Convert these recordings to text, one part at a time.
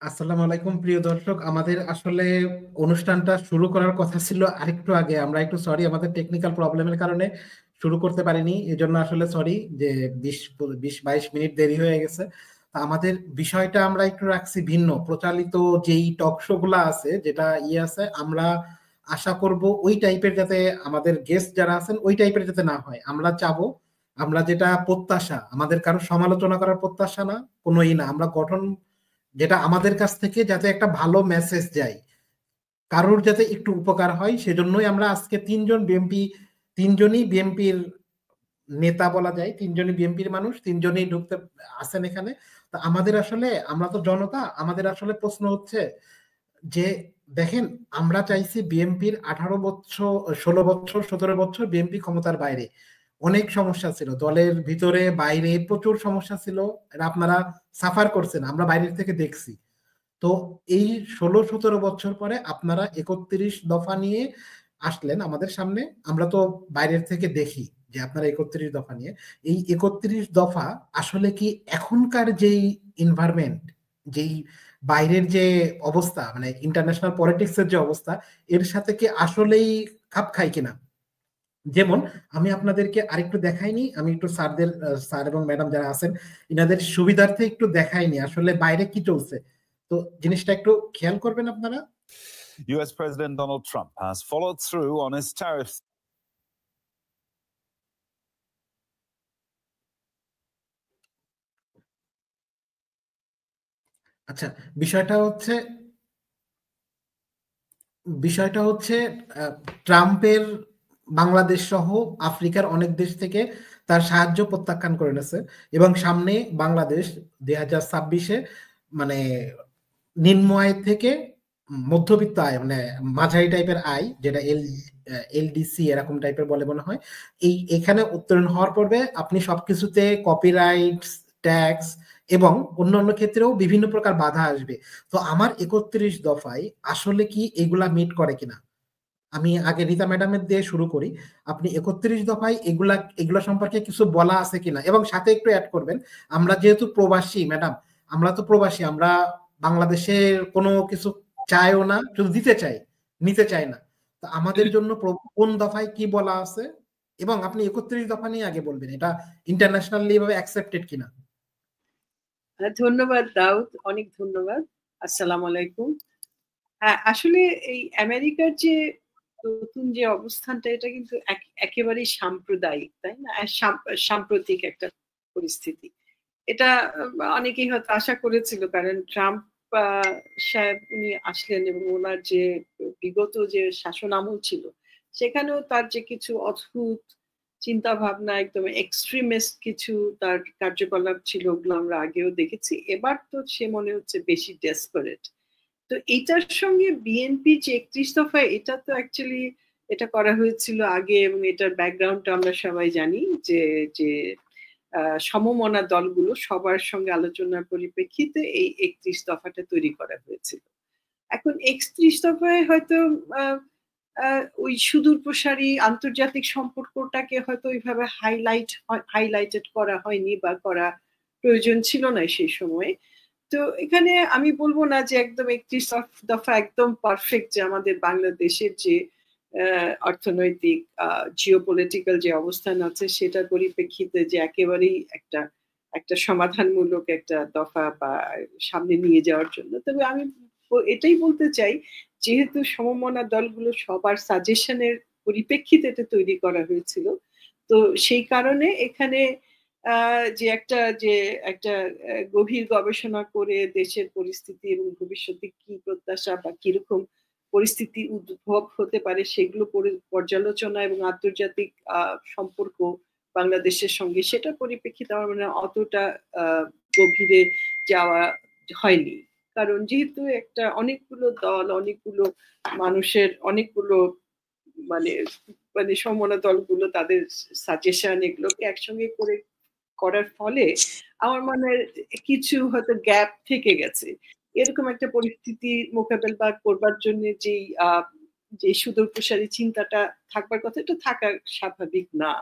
আসসালামু আলাইকুম প্রিয় দর্শক, আমাদের আসলে অনুষ্ঠানটা শুরু করার কথা ছিল আরেকটু আগে। আমরা একটু সরি, আমাদের টেকনিক্যাল প্রবলেমের কারণে শুরু করতে পারিনি, এজন্য আসলে সরি যে 20-22 মিনিট দেরি হয়ে গেছে। তা আমাদের বিষয়টা আমরা একটু রাখছি ভিন্ন। প্রচলিত যেই টক শো গুলা আছে, যেটা আছে, আমরা আশা করব ওই টাইপের যাতে আমাদের গেস্ট যারা আছেন ওই টাইপের যাতে না হয়। আমরা চাবো, আমরা যেটা প্রত্যাশা, আমাদের কারো সমালোচনা করার প্রত্যাশা না, কোনোই না, আমরা গঠন যেটা আমাদের কাছ থেকে যাতে একটা ভালো মেসেজ যায়, কারোর যাতে একটু উপকার হয়, সেজন্যই আমরা আজকে তিনজনই বিএনপির নেতা বলা যায়, তিনজনই বিএনপির মানুষ, তিনজনই ঢুকতে আছেন এখানে। তা আমাদের আসলে, আমরা তো জনতা, আমাদের আসলে প্রশ্ন হচ্ছে যে দেখেন, আমরা চাইছি বিএনপির 18 বছর, 16 বছর, 17 বছর বিএনপি ক্ষমতার বাইরে অনেক সমস্যা ছিল, দলের ভিতরে বাইরে প্রচুর সমস্যা ছিল, এটা আপনারা সাফার করছেন, আমরা বাইরের থেকে দেখছি। তো এই 16-17 বছর পরে আপনারা 31 দফা নিয়ে আসলেন আমাদের সামনে। আমরা তো বাইরের থেকে দেখি যে আপনারা 31 দফা নিয়ে, এই 31 দফা আসলে কি এখনকার যেই এনভায়রনমেন্ট, যেই বাইরের যে অবস্থা, মানে ইন্টারন্যাশনাল পলিটিক্স এর যে অবস্থা, এর সাথে কি আসলেই খাপ খায় কিনা? যেমন আমি আপনাদেরকে আরেকটু দেখাইনি, আমি একটু স্যারদের, স্যার এবং ম্যাডাম যারা আছেন এনাদের সুবিধার্থে একটু দেখাইনি আসলে বাইরে কি চলছে। তো জিনিসটা একটু খেয়াল করবেন আপনারা। US President Donald Trump has followed through on his tariffs. আচ্ছা, বিষয়টা হচ্ছে বিষয়টা হচ্ছে ট্রাম্পের বাংলাদেশ সহ আফ্রিকার অনেক দেশ থেকে তার সাহায্য প্রত্যাখ্যান করে নিয়েছে, এবং সামনে বাংলাদেশ 2026-এ মানে নিম্ন আয় থেকে মধ্যবিত্ত আয়, মানে মাঝারি টাইপের আয়, যেটা এলডিসি এরকম টাইপের বলে মনে হয়, এখানে উত্তরণ হওয়ার পর্বে আপনি সবকিছুতে কপিরাইট, ট্যাক্স এবং অন্যান্য ক্ষেত্রেও বিভিন্ন প্রকার বাধা আসবে। তো আমার 31 দফায় আসলে কি এগুলা মিট করে কিনা, আমি আগে রীতা ম্যাডামের দিয়ে শুরু করি। আপনি 31 দফায় এগুলা এগুলা সম্পর্কে কিছু বলা আছে কিনা, এবং সাথে একটু অ্যাড করবেন, আমরা যেহেতু প্রবাসী ম্যাডাম, আমরা তো প্রবাসী, আমরা বাংলাদেশের কোনো কিছু চাইও না, শুধু দিতে চাই, নিতে চাই না। তো আমাদের জন্য কোন দফায় কি বলা আছে, এবং আপনি 31 দফা নিয়ে আগে বলবেন এটা ইন্টারন্যাশনালি ভাবে অ্যাকসেপ্টেড কিনা। ধন্যবাদ দাউদ, অনেক ধন্যবাদ। আসসালামু আলাইকুম। আসলে এই আমেরিকার যে নতুন যে অবস্থানটা, এটা কিন্তু একেবারেই সাম্প্রদায়িক, তাই না? সাম্প্রতিক একটা পরিস্থিতি। এটা অনেকেই হয়তো আশা করেছিল, কারণ ট্রাম্প সাহেব উনি আসলেন এবং ওনার যে বিগত যে শাসন আমল ছিল সেখানেও তার যে কিছু অদ্ভুত চিন্তা ভাবনা, একদম এক্সট্রিমিস্ট কিছু তার কার্যকলাপ ছিল, ওগুলো আমরা আগেও দেখেছি। এবার তো সে মনে হচ্ছে বেশি ডেসপারেট। তো এটার সঙ্গে বিএনপি যে 31 দফা, এটা তো অ্যাকচুয়ালি এটা করা হয়েছিল আগে, এবং এটার ব্যাকগ্রাউন্ডটা আমরা সবাই জানি যে যে সমমনা দলগুলো সবার সঙ্গে আলোচনার পরিপ্রেক্ষিতে এই 31 দফাটা তৈরি করা হয়েছিল। এখন 31 দফায় হয়তো ওই সুদূর প্রসারী আন্তর্জাতিক সম্পর্কটাকে হয়তো ওইভাবে হাইলাইটেড করা হয়নি বা করা প্রয়োজন ছিল না সেই সময়ে। তো এখানে আমি বলবো না যে একদম 31 দফা একদম পারফেক্ট, যে আমাদের বাংলাদেশের যে অর্থনৈতিক জিওপলিটিক্যাল যে অবস্থান আছে সেটার পরিপ্রেক্ষিতে যে একেবারেই একটা সমাধানমূলক একটা দফা বা সামনে নিয়ে যাওয়ার জন্য। তবে আমি এটাই বলতে চাই, যেহেতু সমমনা দলগুলো সবার সাজেশনের পরিপ্রেক্ষিতে এটা তৈরি করা হয়েছিল, তো সেই কারণে এখানে যে একটা গভীর গবেষণা করে দেশের পরিস্থিতি এবং ভবিষ্যতে কি প্রত্যাশা বা কিরকম পরিস্থিতি উদ্ভব হতে পারে সেগুলো পর্যালোচনা এবং আন্তর্জাতিক সম্পর্ক বাংলাদেশের সঙ্গে, সেটা পরিপ্রেক্ষিতে আমার মনে হয় অতটা গভীরে যাওয়া হয়নি। কারণ যেহেতু একটা অনেকগুলো দল, অনেকগুলো মানুষের, অনেকগুলো মানে মানে সমমনা দলগুলো তাদের সাজেশন এগুলোকে একসঙ্গে করার ফলে আমার মনে হয় কিছু হয়তো গ্যাপ থেকে গেছে। এরকম একটা পরিস্থিতি মোকাবেলা করবার জন্য যে সুদূর প্রসারী চিন্তাটা থাকবার কথা, এটা থাকা স্বাভাবিক না,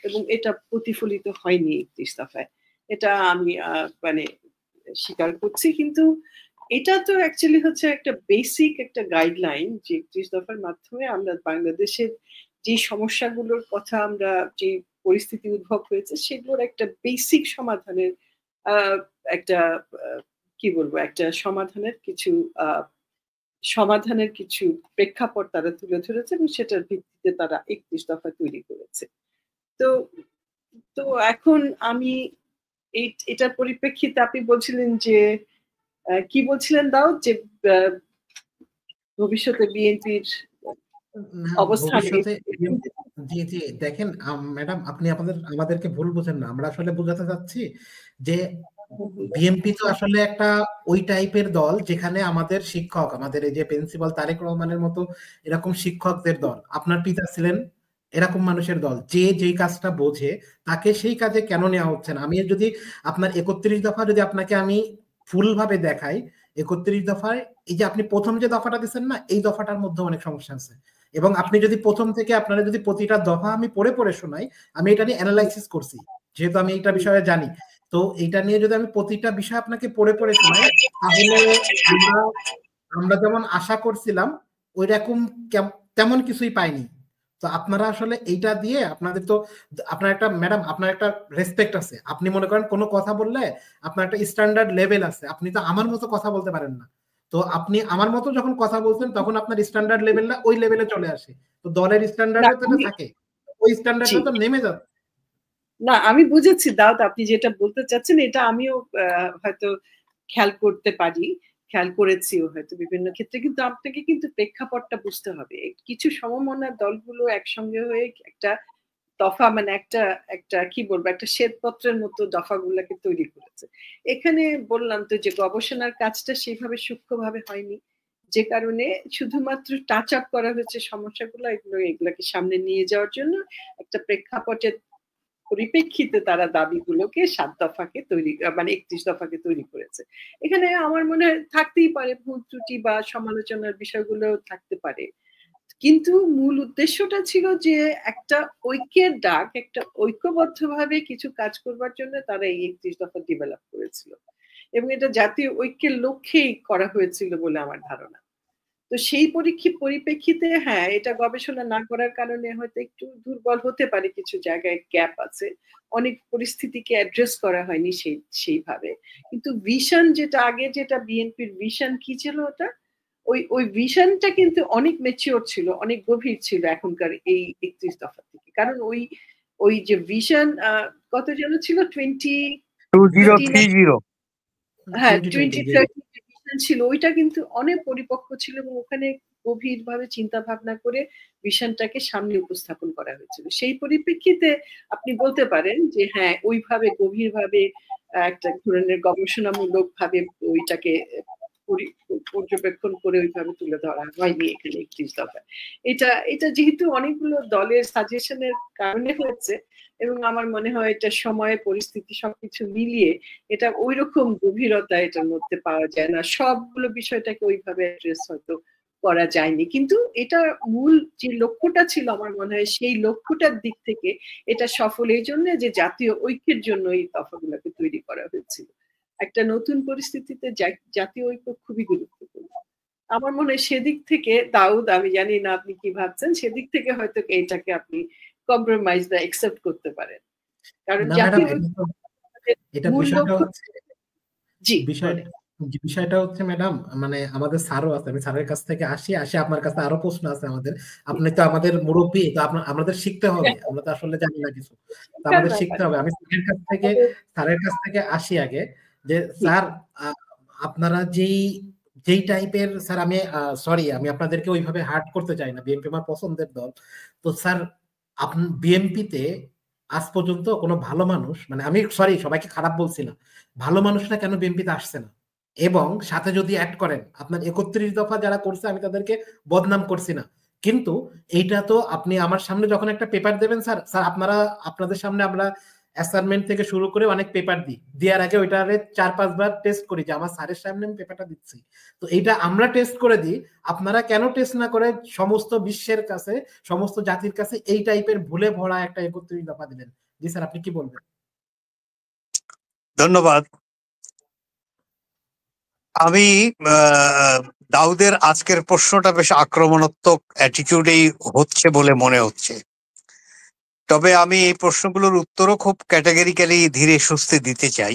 এবং এটা প্রতিফলিত হয়নি 31 দফায়। এটা আমি মানে স্বীকার করছি। কিন্তু এটা তো অ্যাকচুয়ালি হচ্ছে একটা বেসিক একটা গাইডলাইন যে 31 দফার মাধ্যমে আমরা বাংলাদেশের যে সমস্যাগুলোর কথা আমরা যে পরিস্থিতি উদ্ভব হয়েছে সেগুলোর একটা বেসিক সমাধানের একটা কি বলবো একটা সমাধানের কিছু প্রেক্ষাপট তারা তুলে ধরেছে এবং সেটার ভিত্তিতে তারা 31 দফা তৈরি করেছে। তো তো এখন আমি এটার পরিপ্রেক্ষিতে আপনি বলছিলেন যে কি বলছিলেন দাউদ যে ভবিষ্যতে বিএনপির অবস্থান ভবিষ্যতে জি জি দেখেন ম্যাডাম, আপনি আমাদেরকে ভুল বুঝেন না। আমরা আসলে বোঝাতে চাচ্ছি যে বিএনপি তো আসলে একটা ওই টাইপের দল যেখানে আমাদের শিক্ষক, আমাদের এই যে প্রিন্সিপাল তারেক রহমানের মতো এরকম শিক্ষকদের দল, আপনার পিতা ছিলেন এরকম মানুষের দল, যে যেই কাজটা বোঝে তাকে সেই কাজে কেন নেওয়া হচ্ছে না। আমি যদি আপনার 31 দফা যদি আপনাকে আমি ফুল ভাবে দেখাই, 31 দফায় এই যে আপনি প্রথম যে দফাটা দিচ্ছেন না, এই দফাটার মধ্যে অনেক সমস্যা আছে। এবং আপনি যদি প্রথম থেকে আপনারা যদি প্রতিটা দফা আমি পড়ে শোনাই, আমি এটা নিয়ে অ্যানালাইসিস করছি যেহেতু আমি এইটা বিষয়ে জানি। তো এইটা নিয়ে যদি আমি প্রতিটা বিষয় আপনাকে পড়ে শোনাই, তাহলে আমরা যেমন আশা করছিলাম ওই রকম তেমন কিছুই পাইনি। তো আপনারা আসলে এইটা দিয়ে আপনাদের তো আপনার একটা ম্যাডাম আপনার একটা রেসপেক্ট আছে। আপনি মনে করেন কোনো কথা বললে আপনার একটা স্ট্যান্ডার্ড লেভেল আছে, আপনি তো আমার মতো কথা বলতে পারেন না। তো আপনি আমার মতো যখন কথা বলছেন তখন আপনার স্ট্যান্ডার্ড লেভেলটা ওই লেভেলে চলে আসে। তো দলের স্ট্যান্ডার্ডে তো থাকে, ওই স্ট্যান্ডার্ডটা তো নেমে যাচ্ছে। না আমি বুঝেছি দাউদ, আপনি যেটা বলতে চাচ্ছেন এটা আমিও হয়তো খেয়াল করেছিও হয়তো বিভিন্ন ক্ষেত্রে, কিন্তু আপনাকে কিন্তু প্রেক্ষাপটটা বুঝতে হবে। কিছু সমমনার দলগুলো একসঙ্গে হয়ে একটা দফা মানে একটা কি বলবো একটা শ্বেতপত্রের মতো দফাগুলোকে তৈরি করেছে। এখানে বললাম তো যে গবেষণার কাজটা সেইভাবে সূক্ষ্মভাবে হয়নি, যে কারণে শুধুমাত্র টাচ আপ করা হয়েছে সমস্যাগুলো, এগুলোকে সামনে নিয়ে যাওয়ার জন্য একটা প্রেক্ষাপটের পরিপ্রেক্ষিতে তারা দাবিগুলোকে 7 দফাকে তৈরি মানে 31 দফাকে তৈরি করেছে। এখানে আমার মনে হয় থাকতেই পারে ভুল ত্রুটি বা সমালোচনার বিষয়গুলো থাকতে পারে, কিন্তু মূল উদ্দেশ্যটা ছিল যে একটা ঐক্যের ডাক, একটা ঐক্যবদ্ধভাবে কিছু কাজ করবার জন্য তারা এই 31 দফা ডেভেলপ করেছিল এবং এটা জাতীয় ঐক্যের লক্ষ্যেই করা হয়েছিল বলে আমার ধারণা। তো সেই পরিপ্রেক্ষিতে হ্যাঁ, এটা গবেষণা না করার কারণে হয়তো একটু দুর্বল হতে পারে, কিছু জায়গায় গ্যাপ আছে, অনেক পরিস্থিতিকে অ্যাড্রেস করা হয়নি সেইভাবে। কিন্তু ভিশন যেটা বিএনপির ভিশন কি ছিল, ওটা ওই ভিশনটা কিন্তু অনেক ম্যাচিওর ছিল, অনেক গভীর ছিল এখনকার এই 31 দফা থেকে। কারণ ওই যে ভিশন কত যেন ছিল 2030 হ্যাঁ 2030 ছিল, ওইটা কিন্তু অনেক পরিপক্ক ছিল এবং ওখানে গভীরভাবে চিন্তা ভাবনা করে ভিশনটাকে সামনে উপস্থাপন করা হয়েছিল। সেই পরিপ্রেক্ষিতে আপনি বলতে পারেন যে হ্যাঁ ওইভাবে গভীরভাবে একটা ধরনের গবেষণামূলক ভাবে ওইটাকে পর্যবেক্ষণ করে ওইভাবে তুলে ধরা হয়নি এখানে 31 দফায়। এটা যেহেতু অনেকগুলো দলের সাজেশনের কারণে হয়েছে এবং আমার মনে হয় এটা সময় পরিস্থিতি সবকিছু মিলিয়ে এটা ওইরকম গভীরতা এটার মধ্যে পাওয়া যায় না, সবগুলো বিষয়টাকে ওইভাবে অ্যাড্রেস হয়তো করা যায়নি। কিন্তু এটা মূল যে লক্ষ্যটা ছিল আমার মনে হয় সেই লক্ষ্যটার দিক থেকে এটা সফল এই জন্য যে জাতীয় ঐক্যের জন্য এই দফাগুলোকে তৈরি করা হয়েছিল। একটা নতুন পরিস্থিতিতে জাতীয় ঐক্য খুবই গুরুত্বপূর্ণ। আমার মনে হয় সেদিক থেকে দাউদ, আমি জানি না আপনি কি ভাবছেন, সেদিক থেকে হয়তো এটাকে আপনি কম্প্রোমাইজ বা অ্যাকসেপ্ট করতে পারেন। কারণ জাতীয় বিষয়টা হচ্ছে ম্যাডাম, মানে আমাদের স্যারও আছে, আমি স্যারের কাছ থেকে আসি আপনার কাছে আরো প্রশ্ন আছে আমাদের। আপনি তো আমাদের মুরব্বী, তো আমাদের শিখতে হবে, আমরা তো আসলে জানি না কিছু, তো আমাদের শিখতে হবে। আমি স্যারের কাছ থেকে আসি আগে যে স্যার আপনারা যেই টাইপের স্যার, আমি সরি আমি আপনাদেরকে ওইভাবে হার্ট করতে চাই না, বিএনপি আমার পছন্দের দল। তো স্যার বিএনপিতে আজ পর্যন্ত কোনো ভালো মানুষ, মানে আমি সরি সবাইকে খারাপ বলছি না, ভালো মানুষরা কেন বিএনপিতে আসছে না? এবং সাথে যদি অ্যাড করেন আপনার 31 দফা যারা করছে আমি তাদেরকে বদনাম করছি না, কিন্তু এইটা তো আপনি আমার সামনে যখন একটা পেপার দেবেন স্যার, আপনাদের সামনে আমরা অ্যাসাইনমেন্ট থেকে শুরু করে অনেক পেপার দিই, দেওয়ার আগে ওইটারে 4-5 বার টেস্ট করি যে আমার স্যারের সামনে আমি পেপারটা দিচ্ছি। তো এইটা আমরা টেস্ট করে দিই, আপনারা কেন টেস্ট না করে সমস্ত বিশ্বের কাছে, সমস্ত জাতির কাছে এই টাইপের ভুলে ভরা একটা 31 দফা দিলেন? জি স্যার, আপনি কি বলবেন? ধন্যবাদ। আমি দাউদের আজকের প্রশ্নটা বেশ আক্রমণাত্মক অ্যাটিটিউডেই হচ্ছে বলে মনে হচ্ছে। তবে আমি এই প্রশ্নগুলোর উত্তরও খুব ক্যাটাগরিক্যালি ধীরে সুস্থে দিতে চাই।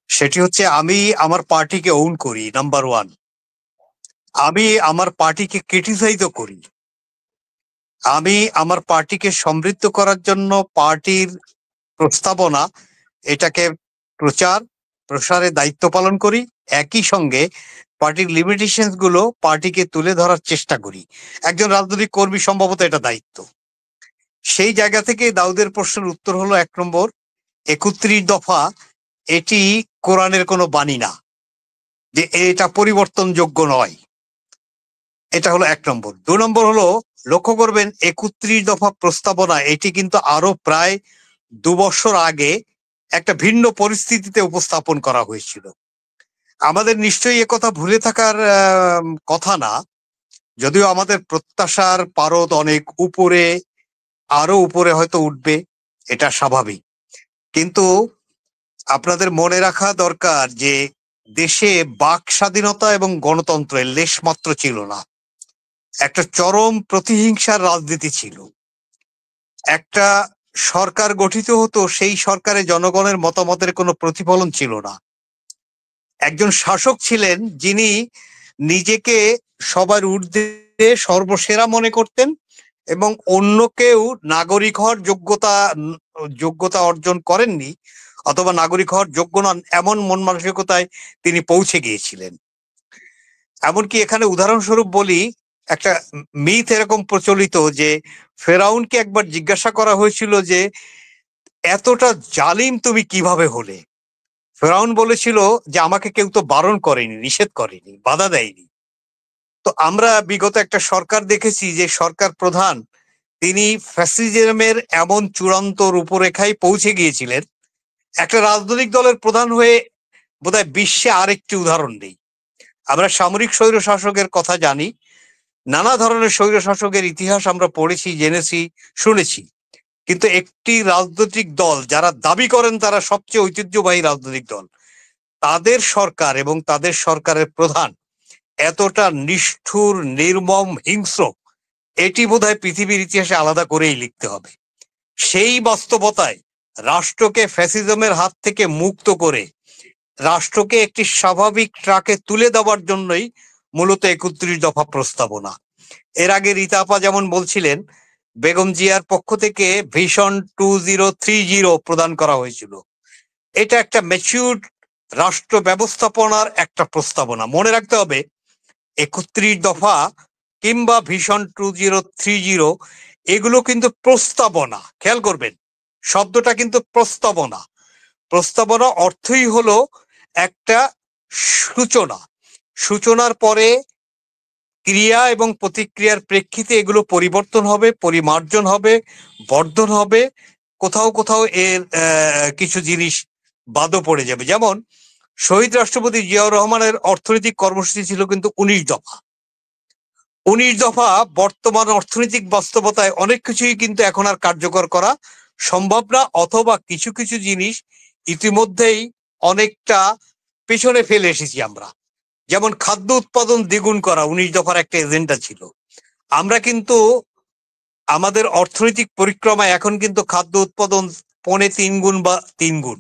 সেটি হচ্ছে, আমি আমার পার্টিকে ওন করি, নাম্বার ওয়ান। আমি আমার পার্টিকে ক্রিটিসাইজও করি। আমি আমার পার্টিকে সমৃদ্ধ করার জন্য পার্টির প্রস্তাবনা এটাকে প্রসারে দায়িত্ব পালন করি। একই সঙ্গে পার্টির লিমিটেশন গুলো পার্টিকে তুলে ধরার চেষ্টা করি। একজন রাজনৈতিক কর্মী সম্ভবত এটা দায়িত্ব। সেই জায়গা থেকে দাউদের প্রশ্নের উত্তর হলো 1 নম্বর, 31 দফা এটি কোরআনের কোনো বাণী না, যে এটা পরিবর্তনযোগ্য নয়। এটা হলো 1 নম্বর। 2 নম্বর হলো, লক্ষ্য করবেন 31 দফা প্রস্তাবনা এটি কিন্তু আরো প্রায় 2 বছর আগে একটা ভিন্ন পরিস্থিতিতে উপস্থাপন করা হয়েছিল। আমাদের নিশ্চয়ই একথা ভুলে থাকার কথা না, যদিও আমাদের প্রত্যাশার পারদ অনেক উপরে, আরো উপরে হয়তো উঠবে, এটা স্বাভাবিক। কিন্তু আপনাদের মনে রাখা দরকার যে দেশে বাক স্বাধীনতা এবং গণতন্ত্রের লেশমাত্র ছিল না। একটা চরম প্রতিহিংসার রাজনীতি ছিল। একটা সরকার গঠিত হতো, সেই সরকারে জনগণের মতামতের কোনো প্রতিফলন ছিল না। একজন শাসক ছিলেন যিনি নিজেকে সবার ঊর্ধ্বে সর্বসেরা মনে করতেন এবং অন্য কেউ নাগরিক হওয়ার যোগ্যতা অর্জন করেননি অথবা নাগরিক হওয়ার যোগ্য নন এমন মন মানসিকতায় তিনি পৌঁছে গিয়েছিলেন। এমনকি এখানে উদাহরণস্বরূপ বলি, একটা মিথ এরকম প্রচলিত যে ফেরাউনকে একবার জিজ্ঞাসা করা হয়েছিল যে এতটা জালিম তুমি কিভাবে হলে। ফেরাউন বলেছিল যে আমাকে কেউ তো বারণ করেনি, নিষেধ করেনি, বাধা দেয়নি। তো আমরা বিগত একটা সরকার দেখেছি যে সরকার প্রধান তিনি ফ্যাসিজমের এমন চূড়ান্ত রূপরেখায় পৌঁছে গিয়েছিলেন, একটা রাজনৈতিক দলের প্রধান হয়ে বোধহয় বিশ্বে আরেকটি উদাহরণ নেই। আমরা সামরিক স্বৈর শাসকের কথা জানি, নানা ধরনের স্বৈর শাসকের ইতিহাস আমরা পড়েছি, জেনেছি, শুনেছি, কিন্তু একটি রাজনৈতিক দল যারা দাবি করেন তারা সবচেয়ে ঐতিহ্যবাহী রাজনৈতিক দল, তাদের সরকার এবং তাদের সরকারের প্রধান এতটা নিষ্ঠুর, নির্মম, হিংস্র, এটি বোধহয় পৃথিবীর ইতিহাসে আলাদা করেই লিখতে হবে। সেই বাস্তবতায় রাষ্ট্রকে ফ্যাসিজমের হাত থেকে মুক্ত করে রাষ্ট্রকে একটি স্বাভাবিক ট্রাকে তুলে দেওয়ার জন্যই মূলত 31 দফা প্রস্তাবনা। এর আগে রীতা আপা যেমন বলছিলেন, বেগম জিয়ার পক্ষ থেকে ভিশন 2030 প্রদান করা হয়েছিল। এটা একটা ম্যাচিউরড রাষ্ট্র ব্যবস্থাপনার একটা প্রস্তাবনা। মনে রাখতে হবে 31 দফা কিংবা ভিশন 2030 এগুলো কিন্তু প্রস্তাবনা। খেয়াল করবেন, শব্দটা কিন্তু প্রস্তাবনা। প্রস্তাবনা অর্থই হলো একটা সূচনা। সূচনার পরে ক্রিয়া এবং প্রতিক্রিয়ার প্রেক্ষিতে এগুলো পরিবর্তন হবে, পরিমার্জন হবে, বর্ধন হবে, কোথাও কোথাও এর কিছু জিনিস বাদও পড়ে যাবে। যেমন শহীদ রাষ্ট্রপতি জিয়াউর রহমানের অর্থনৈতিক কর্মসূচি ছিল কিন্তু 19 দফা। 19 দফা বর্তমান অর্থনৈতিক বাস্তবতায় অনেক কিছুই কিন্তু এখন আর কার্যকর করা সম্ভব না, অথবা কিছু কিছু জিনিস ইতিমধ্যেই অনেকটা পেছনে ফেলে এসেছি আমরা। যেমন খাদ্য উৎপাদন দ্বিগুণ করা 19 দফার একটা এজেন্ডা ছিল। আমরা কিন্তু আমাদের অর্থনৈতিক পরিক্রমায় এখন কিন্তু খাদ্য উৎপাদন 3.5 গুণ বা 3 গুণ,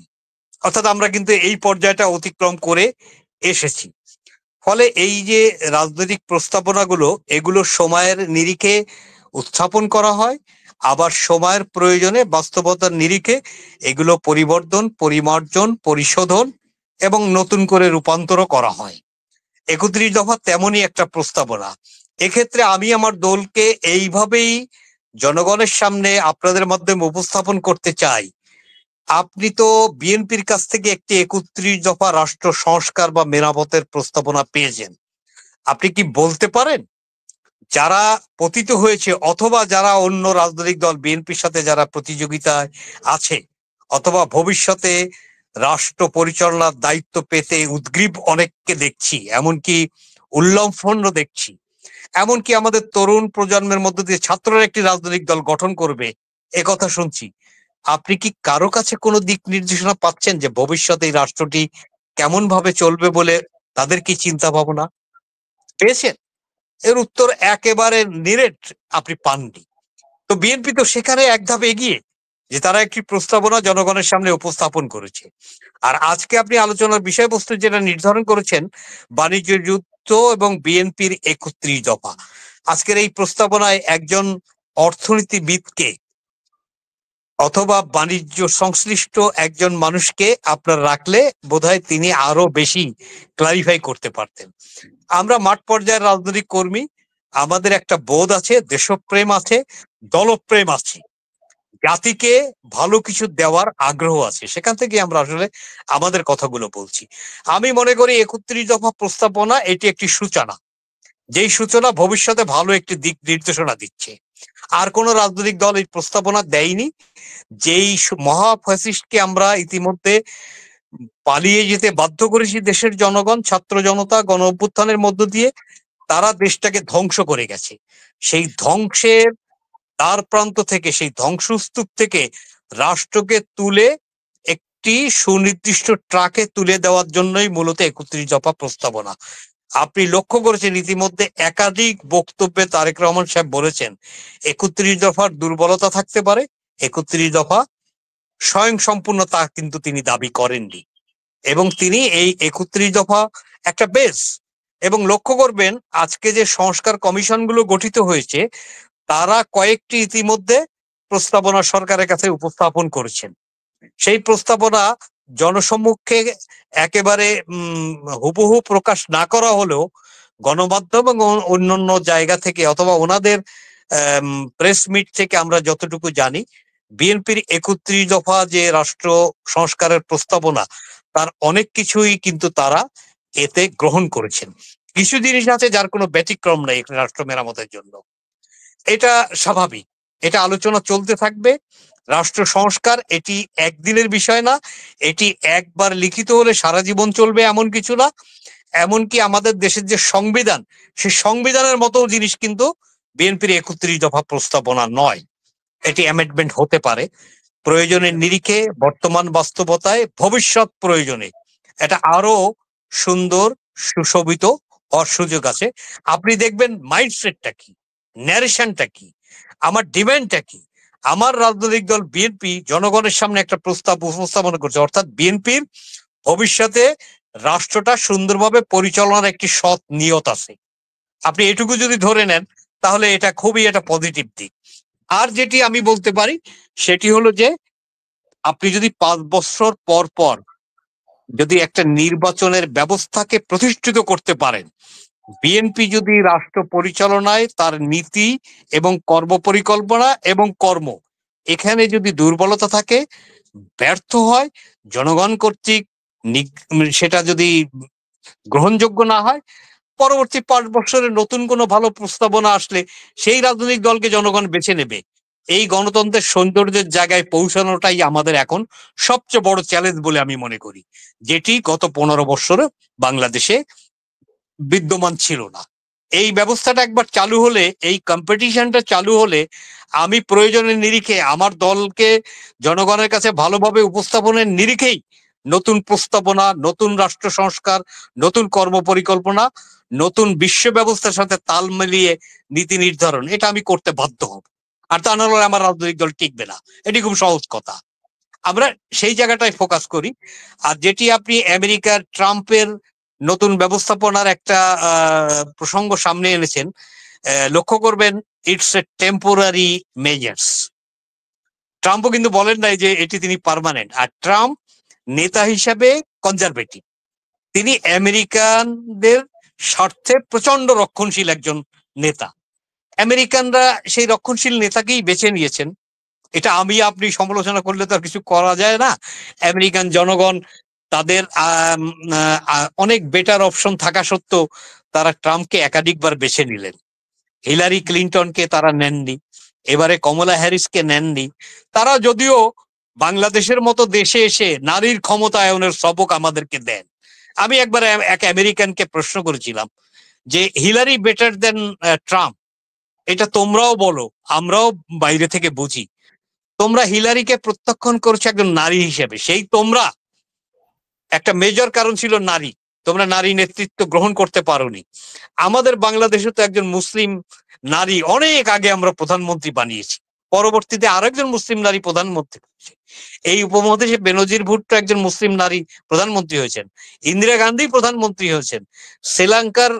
অর্থাৎ আমরা কিন্তু এই পর্যায়টা অতিক্রম করে এসেছি। ফলে এই যে রাজনৈতিক প্রস্তাবনাগুলো, এগুলো সময়ের নিরিখে উত্থাপন করা হয়, আবার সময়ের প্রয়োজনে বাস্তবতার নিরিখে এগুলো পরিবর্তন, পরিমার্জন, পরিশোধন এবং নতুন করে রূপান্তর করা হয়। 31 দফা তেমনই একটা প্রস্তাবনা। এক্ষেত্রে আমি আমার দলকে এইভাবেই জনগণের সামনে আপনাদের মাধ্যমে উপস্থাপন করতে চাই। আপনি তো বিএনপির কাছ থেকে একটি 31 দফা রাষ্ট্র সংস্কার বা মেরামতের প্রস্তাবনা পেয়েছেন। আপনি কি বলতে পারেন যারা পতিত হয়েছে অথবা যারা অন্য রাজনৈতিক দল বিএনপির সাথে যারা প্রতিযোগিতায় আছে অথবা ভবিষ্যতে রাষ্ট্র পরিচালনার দায়িত্ব পেতে উদ্গ্রীব অনেককে দেখছি, এমনকি উল্লম্ফনও দেখছি, এমনকি আমাদের তরুণ প্রজন্মের মধ্য দিয়ে ছাত্ররা একটি রাজনৈতিক দল গঠন করবে এ কথা শুনছি। আপনি কি কারো কাছে কোনো দিক নির্দেশনা পাচ্ছেন যে ভবিষ্যতে এই রাষ্ট্রটি কেমন ভাবে চলবে বলে তাদের কি চিন্তা ভাবনা পেয়েছেন? এর উত্তর একেবারে নিরেট আপনি পাননি। তো বিএনপি তো সেখানে এক ধাপ এগিয়ে, যে তারা একটি প্রস্তাবনা জনগণের সামনে উপস্থাপন করেছে। আর আজকে আপনি আলোচনার বিষয়বস্তু যেটা নির্ধারণ করেছেন, বাণিজ্য যুদ্ধ এবং বিএনপির ৩১ দফা। আজকের এই প্রস্তাবনায় একজন অর্থনীতিবিদকে অথবা বাণিজ্য সংশ্লিষ্ট একজন মানুষকে আপনার রাখলে বোধহয় তিনি আরো বেশি ক্লারিফাই করতে পারতেন। আমরা মাঠ পর্যায়ের রাজনৈতিক কর্মী, আমাদের একটা বোধ আছে, দেশপ্রেম আছে, দলপ্রেম আছে, জাতিকে ভালো কিছু দেওয়ার আগ্রহ আছে, সেখান থেকে আমরা আসলে আমাদের কথাগুলো বলছি। আমি মনে করি ৩১ দফা প্রস্তাবনা এটি একটি সূচনা, যেই সূচনা ভবিষ্যতে ভালো একটি দিক নির্দেশনা দিচ্ছে। আর কোন রাজনৈতিক দল এই প্রস্তাবনা দেয়নি। যেই মহা ফ্যাসিস্টকে আমরা ইতিমধ্যে পালিয়ে যেতে বাধ্য করেছি দেশের জনগণ, ছাত্র জনতা গণ অভ্যুত্থানের মধ্য দিয়ে, তারা দেশটাকে ধ্বংস করে গেছে। সেই ধ্বংসের তার প্রান্ত থেকে, সেই ধ্বংসস্তূপ থেকে রাষ্ট্রকে তুলে একটি সুনির্দিষ্ট ট্রাকে তুলে দেওয়ার জন্যই মূলত ৩১ দফা প্রস্তাবনা। আপনি লক্ষ্য করেছেন ইতিমধ্যে একাধিক বক্তব্যে তারেক রহমান সাহেব বলেছেন ৩১ দফার দুর্বলতা থাকতে পারে, ৩১ দফা স্বয়ং সম্পূর্ণ তা কিন্তু তিনি দাবি করেননি। এবং তিনি এই ৩১ দফা একটা বেস, এবং লক্ষ্য করবেন আজকে যে সংস্কার কমিশনগুলো গঠিত হয়েছে, তারা কয়েকটি ইতিমধ্যে প্রস্তাবনা সরকারের কাছে উপস্থাপন করেছেন। সেই প্রস্তাবনা জনসম্মুখে একেবারে হুবহু প্রকাশ না করা হলেও গণমাধ্যম এবং অন্যান্য জায়গা থেকে অথবা ওনাদের প্রেস মিট থেকে আমরা যতটুকু জানি, বিএনপির ৩১ দফা যে রাষ্ট্র সংস্কারের প্রস্তাবনা, তার অনেক কিছুই কিন্তু তারা এতে গ্রহণ করেছেন। কিছু জিনিস আছে যার কোনো ব্যতিক্রম নেই রাষ্ট্র মেরামতের জন্য। এটা স্বাভাবিক, এটা আলোচনা চলতে থাকবে। রাষ্ট্র সংস্কার এটি একদিনের বিষয় না, এটি একবার লিখিত হলে সারা জীবন চলবে এমন কিছু না। এমনকি আমাদের দেশের যে সংবিধান, সেই সংবিধানের মতো জিনিস কিন্তু বিএনপির ৩১ দফা প্রস্তাবনা নয়। এটি অ্যামেন্ডমেন্ট হতে পারে প্রয়োজনের নিরিখে, বর্তমান বাস্তবতায়, ভবিষ্যৎ প্রয়োজনে এটা আরো সুন্দর সুশোভিত হওয়ার সুযোগ আছে। আপনি দেখবেন মাইন্ডসেটটা কি, ন্যারেশনটা কি, আমার ডিমান্ডটা কি। আমার রাজনৈতিক দল বিএনপি জনগণের সামনে একটা প্রস্তাব উপস্থাপন করছে, অর্থাৎ বিএনপির ভবিষ্যতে রাষ্ট্রটা সুন্দরভাবে পরিচালনার একটি সৎ নিয়ত আছে। আপনি এটুকু যদি ধরে নেন তাহলে এটা খুবই একটা পজিটিভ দিক। আর যেটি আমি বলতে পারি সেটি হলো যে আপনি যদি 5 বছর পর পর যদি একটা নির্বাচনের ব্যবস্থাকে প্রতিষ্ঠিত করতে পারেন, বিএনপি যদি রাষ্ট্র পরিচালনায় তার নীতি এবং কর্মপরিকল্পনা এবং কর্ম এখানে যদি দুর্বলতা থাকে, ব্যর্থ হয়, জনগণ কর্তৃক সেটা যদি গ্রহণযোগ্য না হয়, পরবর্তী 5 বছরে নতুন কোনো ভালো প্রস্তাবনা আসলে সেই রাজনৈতিক দলকে জনগণ বেছে নেবে। এই গণতন্ত্রের সৌন্দর্যের জায়গায় পৌঁছানোটাই আমাদের এখন সবচেয়ে বড় চ্যালেঞ্জ বলে আমি মনে করি, যেটি গত 15 বছরে বাংলাদেশে বিদ্যমান ছিল না। এই ব্যবস্থাটা একবার চালু হলে, এই কম্পিটিশনটা চালু হলে, আমি প্রয়োজনের নিরিখে আমার দলকে জনগণের কাছে ভালোভাবে উপস্থাপনের নিরিখেই নতুন প্রস্তাবনা, নতুন রাষ্ট্র সংস্কার, নতুন কর্মপরিকল্পনা, নতুন বিশ্ব ব্যবস্থার সাথে তাল মিলিয়ে নীতি নির্ধারণ, এটা আমি করতে বাধ্য হব। আর তা না হলে আমার রাজনৈতিক দল টিকবে না। এটি খুব সহজ কথা। আমরা সেই জায়গাটায় ফোকাস করি। আর যেটি আপনি আমেরিকার ট্রাম্পের নতুন ব্যবস্থাপনার একটা প্রসঙ্গ সামনে এনেছেন, লক্ষ্য করবেন ইটস এ টেম্পোরারি মেজার্স। ট্রাম্পও কিন্তু বলেন নাই যে এটি তিনি পার্মানেন্ট। আর ট্রাম্প নেতা হিসাবে কনজারভেটিভ, তিনি আমেরিকানদের স্বার্থে প্রচন্ড রক্ষণশীল একজন নেতা। আমেরিকানরা সেই রক্ষণশীল নেতাকেই বেছে নিয়েছেন। এটা আমি আপনি সমালোচনা করলে তো আর কিছু করা যায় না। আমেরিকান জনগণ তাদের অনেক বেটার অপশন থাকা সত্ত্বেও তারা ট্রাম্পকে একাধিকবার বেছে নিলেন। হিলারি ক্লিন্টনকে তারা নেননি, এবারে কমলা হ্যারিসকে নেননি। তারা যদিও বাংলাদেশের মতো দেশে এসে নারীর ক্ষমতায়নের সবক আমাদেরকে দেন। আমি একবার এক আমেরিকানকে প্রশ্ন করেছিলাম যে হিলারি বেটার দেন ট্রাম্প, এটা তোমরাও বলো, আমরাও বাইরে থেকে বুঝি। তোমরা হিলারিকে প্রত্যাখ্যান করছো একজন নারী হিসেবে, সেই তোমরা একটা মেজর কারণ ছিল নারী। তোমরা নারী নেতৃত্ব গ্রহণ করতে পারোনি। আমাদের বাংলাদেশে তো একজন মুসলিম নারী অনেক আগে আমরা প্রধানমন্ত্রী বানিয়েছি, পরবর্তীতে আরেকজন মুসলিম নারী প্রধানমন্ত্রী হয়েছে। এই উপমহাদেশে বেনজির ভুট্টো একজন মুসলিম নারী প্রধানমন্ত্রী হয়েছেন, ইন্দিরা গান্ধী প্রধানমন্ত্রী হয়েছেন, শ্রীলঙ্কার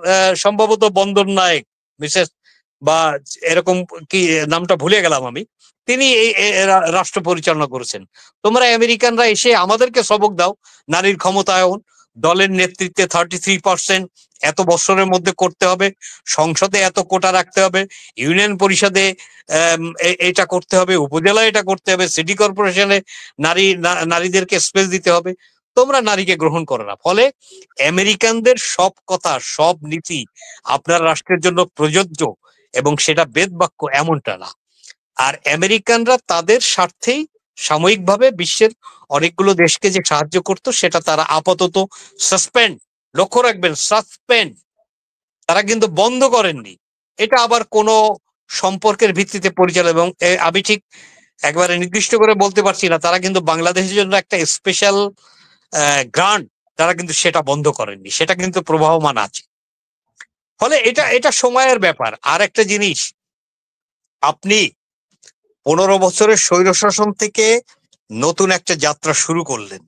সম্ভবত বন্দর নায়ক মিসেস বা এরকম কি নামটা ভুলে গেলাম আমি, তিনি এই রাষ্ট্র পরিচালনা করেছেন। তোমরা আমেরিকানরা এসে আমাদেরকে সবক দাও নারীর ক্ষমতায়ন, দলের নেতৃত্বে 33% এত বছরের মধ্যে করতে হবে, সংসদে এত কোটা রাখতে হবে, ইউনিয়ন পরিষদে এটা করতে হবে, উপজেলায় এটা করতে হবে, সিটি কর্পোরেশনে নারীদেরকে স্পেস দিতে হবে। তোমরা নারীকে গ্রহণ করো না, ফলে আমেরিকানদের সব কথা সব নীতি আপনার রাষ্ট্রের জন্য প্রযোজ্য এবং সেটা বেদ বাক্য এমনটা না। আর আমেরিকানরা তাদের স্বার্থেই সাময়িকভাবে বিশ্বের অনেকগুলো দেশকে যে সাহায্য করত সেটা তারা আপাতত সাসপেন্ড, লক্ষ্য রাখবেন সাসপেন্ড, তারা কিন্তু বন্ধ করেননি। এটা আবার কোনো সম্পর্কের ভিত্তিতে পরিচালনা, এবং আমি ঠিক একবারে নির্দিষ্ট করে বলতে পারছি না, তারা কিন্তু বাংলাদেশের জন্য একটা স্পেশাল গ্রান্ট তারা কিন্তু সেটা বন্ধ করেননি, সেটা কিন্তু প্রবাহমান আছে। ফলে এটা সময়ের ব্যাপার। আর একটা জিনিস, আপনি 15 বছরের স্বৈরশাসন থেকে নতুন একটা যাত্রা শুরু করলেন,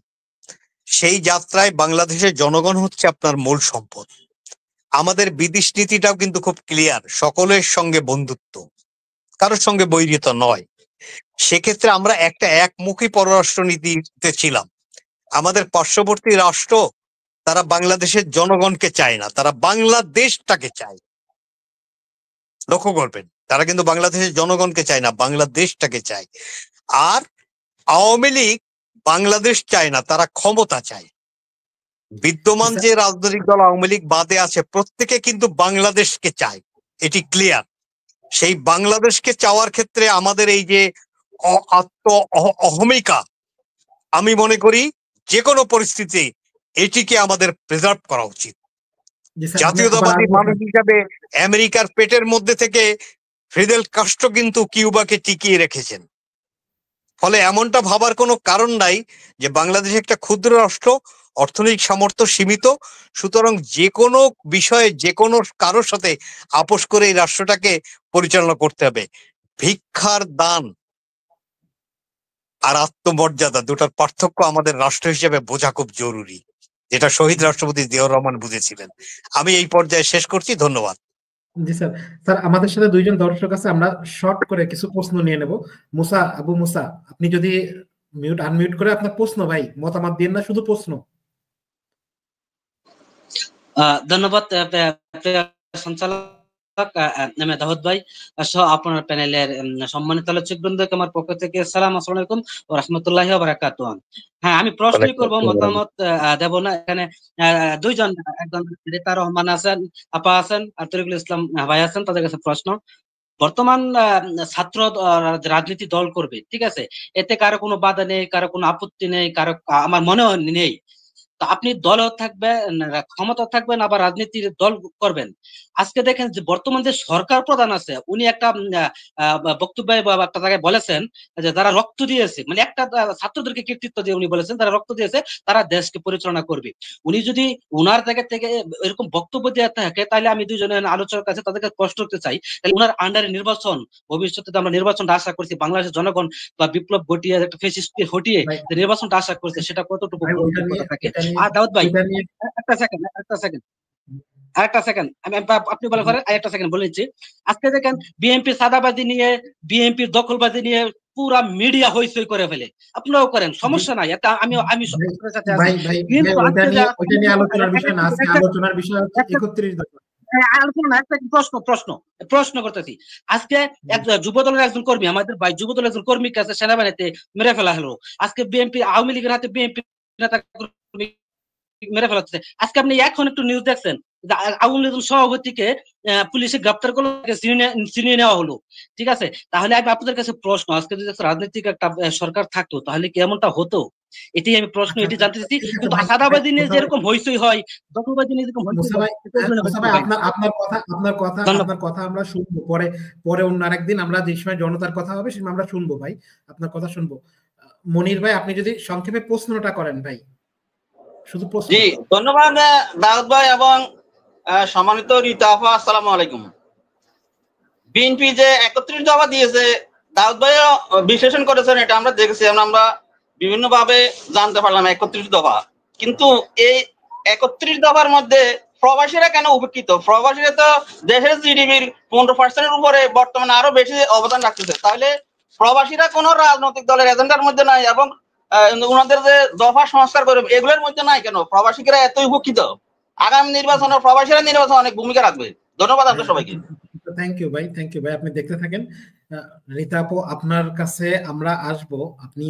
সেই যাত্রায় বাংলাদেশের জনগণ হচ্ছে আপনার মূল সম্পদ। আমাদের বিদেশ নীতিটাও কিন্তু খুব ক্লিয়ার, সকলের সঙ্গে বন্ধুত্ব, কারোর সঙ্গে বৈরিতা নয়। সেক্ষেত্রে আমরা একটা একমুখী পররাষ্ট্র নীতিতে ছিলাম। আমাদের পার্শ্ববর্তী রাষ্ট্র তারা বাংলাদেশের জনগণকে চায় না, তারা বাংলাদেশটাকে চায়। লক্ষ্য করবেন, তারা কিন্তু বাংলাদেশের জনগণকে চায় না, বাংলাদেশটাকে চায়। আর আওয়ামী লীগ বাংলাদেশ চায় না, তারা ক্ষমতা চায়। বিদ্যমান যে রাজনৈতিক দল আওয়ামী লীগ বাদে আছে প্রত্যেকে কিন্তু বাংলাদেশকে চায়, এটি ক্লিয়ার। সেই বাংলাদেশকে চাওয়ার ক্ষেত্রে আমাদের এই যে অহমিকা, আমি মনে করি যে কোনো পরিস্থিতি এটিকে আমাদের প্রিজার্ভ করা উচিত। জাতীয়তাবাদী মানুষ হিসাবে আমেরিকার পেটের মধ্যে থেকে ফিদেল কাস্ট্রো কিন্তু কিউবাকে টিকিয়ে রেখেছেন। ফলে এমনটা ভাবার কোনো কারণ নাই যে বাংলাদেশ একটা ক্ষুদ্র রাষ্ট্র, অর্থনৈতিক সামর্থ্য সীমিত, সুতরাং যে কোনো বিষয়ে যে কোনো কারোর সাথে আপোষ করে এই রাষ্ট্রটাকে পরিচালনা করতে হবে। ভিক্ষার দান আর আত্মমর্যাদা দুটার পার্থক্য আমাদের রাষ্ট্র হিসেবে বোঝা খুব জরুরি, যেটা শহীদ রাষ্ট্রপতি জিয়াউর রহমান বুঝেছিলেন। আমি এই পর্যায়ে শেষ করছি, ধন্যবাদ। জি স্যার। স্যার আমাদের সাথে দুইজন দর্শক আছে, আমরা শর্ট করে কিছু প্রশ্ন নিয়ে নেব। মুসা, আবু মুসা, আপনি যদি আনমিউট করে আপনার প্রশ্ন, ভাই মতামত দিন না, শুধু প্রশ্ন। ধন্যবাদ সঞ্চালক দাউদ ভাই সহ আপনার প্যানেলের সম্মানিত আলোচকবৃন্দকে আমার পক্ষ থেকে আসসালামু আলাইকুম ওয়া রাহমাতুল্লাহি ওয়া বারাকাতুহু। হ্যাঁ, আমি প্রশ্নই করব, মতামত দেব না। এখানে দুইজন, একজন রিতা রহমান আছেন, আপা আছেন, আর তরিকুল ইসলাম ভাই আছেন, তাদের কাছে প্রশ্ন। বর্তমান ছাত্র রাজনীতি দল করবে, ঠিক আছে, এতে কারো কোনো বাধা নেই, কারো কোনো আপত্তি নেই, কারো আমার মনে নেই। তো আপনি দলও থাকবেন, ক্ষমতা থাকবেন, আবার রাজনীতির দল করবেন। আজকে দেখেন যে বর্তমান যে সরকার প্রধান আছে, উনি একটা বক্তব্যে বা একটা জায়গায় বলেছেন যে যারা রক্ত দিয়েছে, মানে একটা ছাত্রদেরকে কৃতিত্ব দিয়ে উনি বলেছেন যারা রক্ত দিয়েছে তারা দেশকে পরিচালনা করবে। উনি যদি উনার জায়গা থেকে এরকম বক্তব্য দিয়ে থাকে, তাহলে আমি দুজনের আলোচনার কাছে তাদেরকে কষ্ট করতে চাই, তাহলে উনার আন্ডারে নির্বাচন, ভবিষ্যতে আমরা নির্বাচনটা আশা করছি, বাংলাদেশের জনগণ বা বিপ্লব ঘটিয়ে একটা ফেসিস্ট হটিয়ে নির্বাচনটা আশা করছে, সেটা কতটুকু থাকে। আর দাউদ ভাই একটা সেকেন্ড আমি আপনি বলে করেন, একটা সেকেন্ড বলে দিচ্ছি। আজকে দেখেন বিএনপি সাদাবাজি নিয়ে, বিএনপির দখলবাজি নিয়ে পুরা মিডিয়া হইচই করে ফেলে, আপনারাও করেন, সমস্যা নাই, এটা আমি আলোচনার বিষয় না, আলোচনার বিষয় হচ্ছে 31 প্রশ্ন করতেছি। আজকে যুবদলের একজন কর্মী, আমাদের ভাই যুবদলের একজন কর্মীর কাছে সেনাবাহিনীতে মেরে ফেলা হলো। আজকে বিএনপি, আওয়ামী লীগের হাতে বিএনপি নেতা মেরে ফেলা হচ্ছে। আজকে আপনি এখন একটু নিউজ দেখছেন আওয়ামী লীগ সভাপতিকে পুলিশে গ্রেপ্তার করলো, ছিনিয়ে নেওয়া হলো, ঠিক আছে। তাহলে আমি আপনাদের কাছে প্রশ্ন, আজকে যদি রাজনৈতিক একটা সরকার থাকতো তাহলে কি এমনটা হতো? এটাই আমি প্রশ্ন, এটি জানতে চাচ্ছি। কিন্তু সাদাবাজি নিয়ে যেরকম হইচই হয়, দখলবাজি নিয়ে যেরকম আপনার কথা আমরা শুনবো পরে অন্য আরেকদিন, আমরা যে সময় জনতার কথা হবে সেটা আমরা শুনবো ভাই, আপনার কথা শুনবো। মনির ভাই, আপনি যদি সংক্ষেপে প্রশ্নটা করেন ভাই। শুধু প্রশ্ন। জি ধন্যবাদ দাউদ ভাই এবং সম্মানিত রিতা আপা, আসসালামু আলাইকুম। বিএনপি যে 31 দফা দিয়েছে দাউদ ভাইও বিশ্লেষণ করেছেন, এটা আমরা দেখেছি, আমরা বিভিন্ন ভাবে জানতে পারলাম 31 দফা। কিন্তু এই 31 দফার মধ্যে প্রবাসীরা কেন উপেক্ষিত? প্রবাসীরা তো দেশের জিডিপির 15% উপরে বর্তমানে আরো বেশি অবদান রাখতেছে। তাহলে প্রবাসীরা কোন রাজনৈতিক দলের এজেন্ডার মধ্যে নাই এবং ওনাদের যে দফা সংস্কার করবে এগুলোর মধ্যে নাই কেন? প্রবাসীরা এত উপেক্ষিত। আগামী নির্বাচনে প্রবাসীরা নির্বাচনে অনেক ভূমিকা রাখবে। ধন্যবাদ আপনাদের সবাইকে। থ্যাংক ইউ ভাই, থ্যাংক ইউ ভাই, আপনি দেখতে থাকেন। রীতা আপু, আপনার কাছে আমরা আসবো, আপনি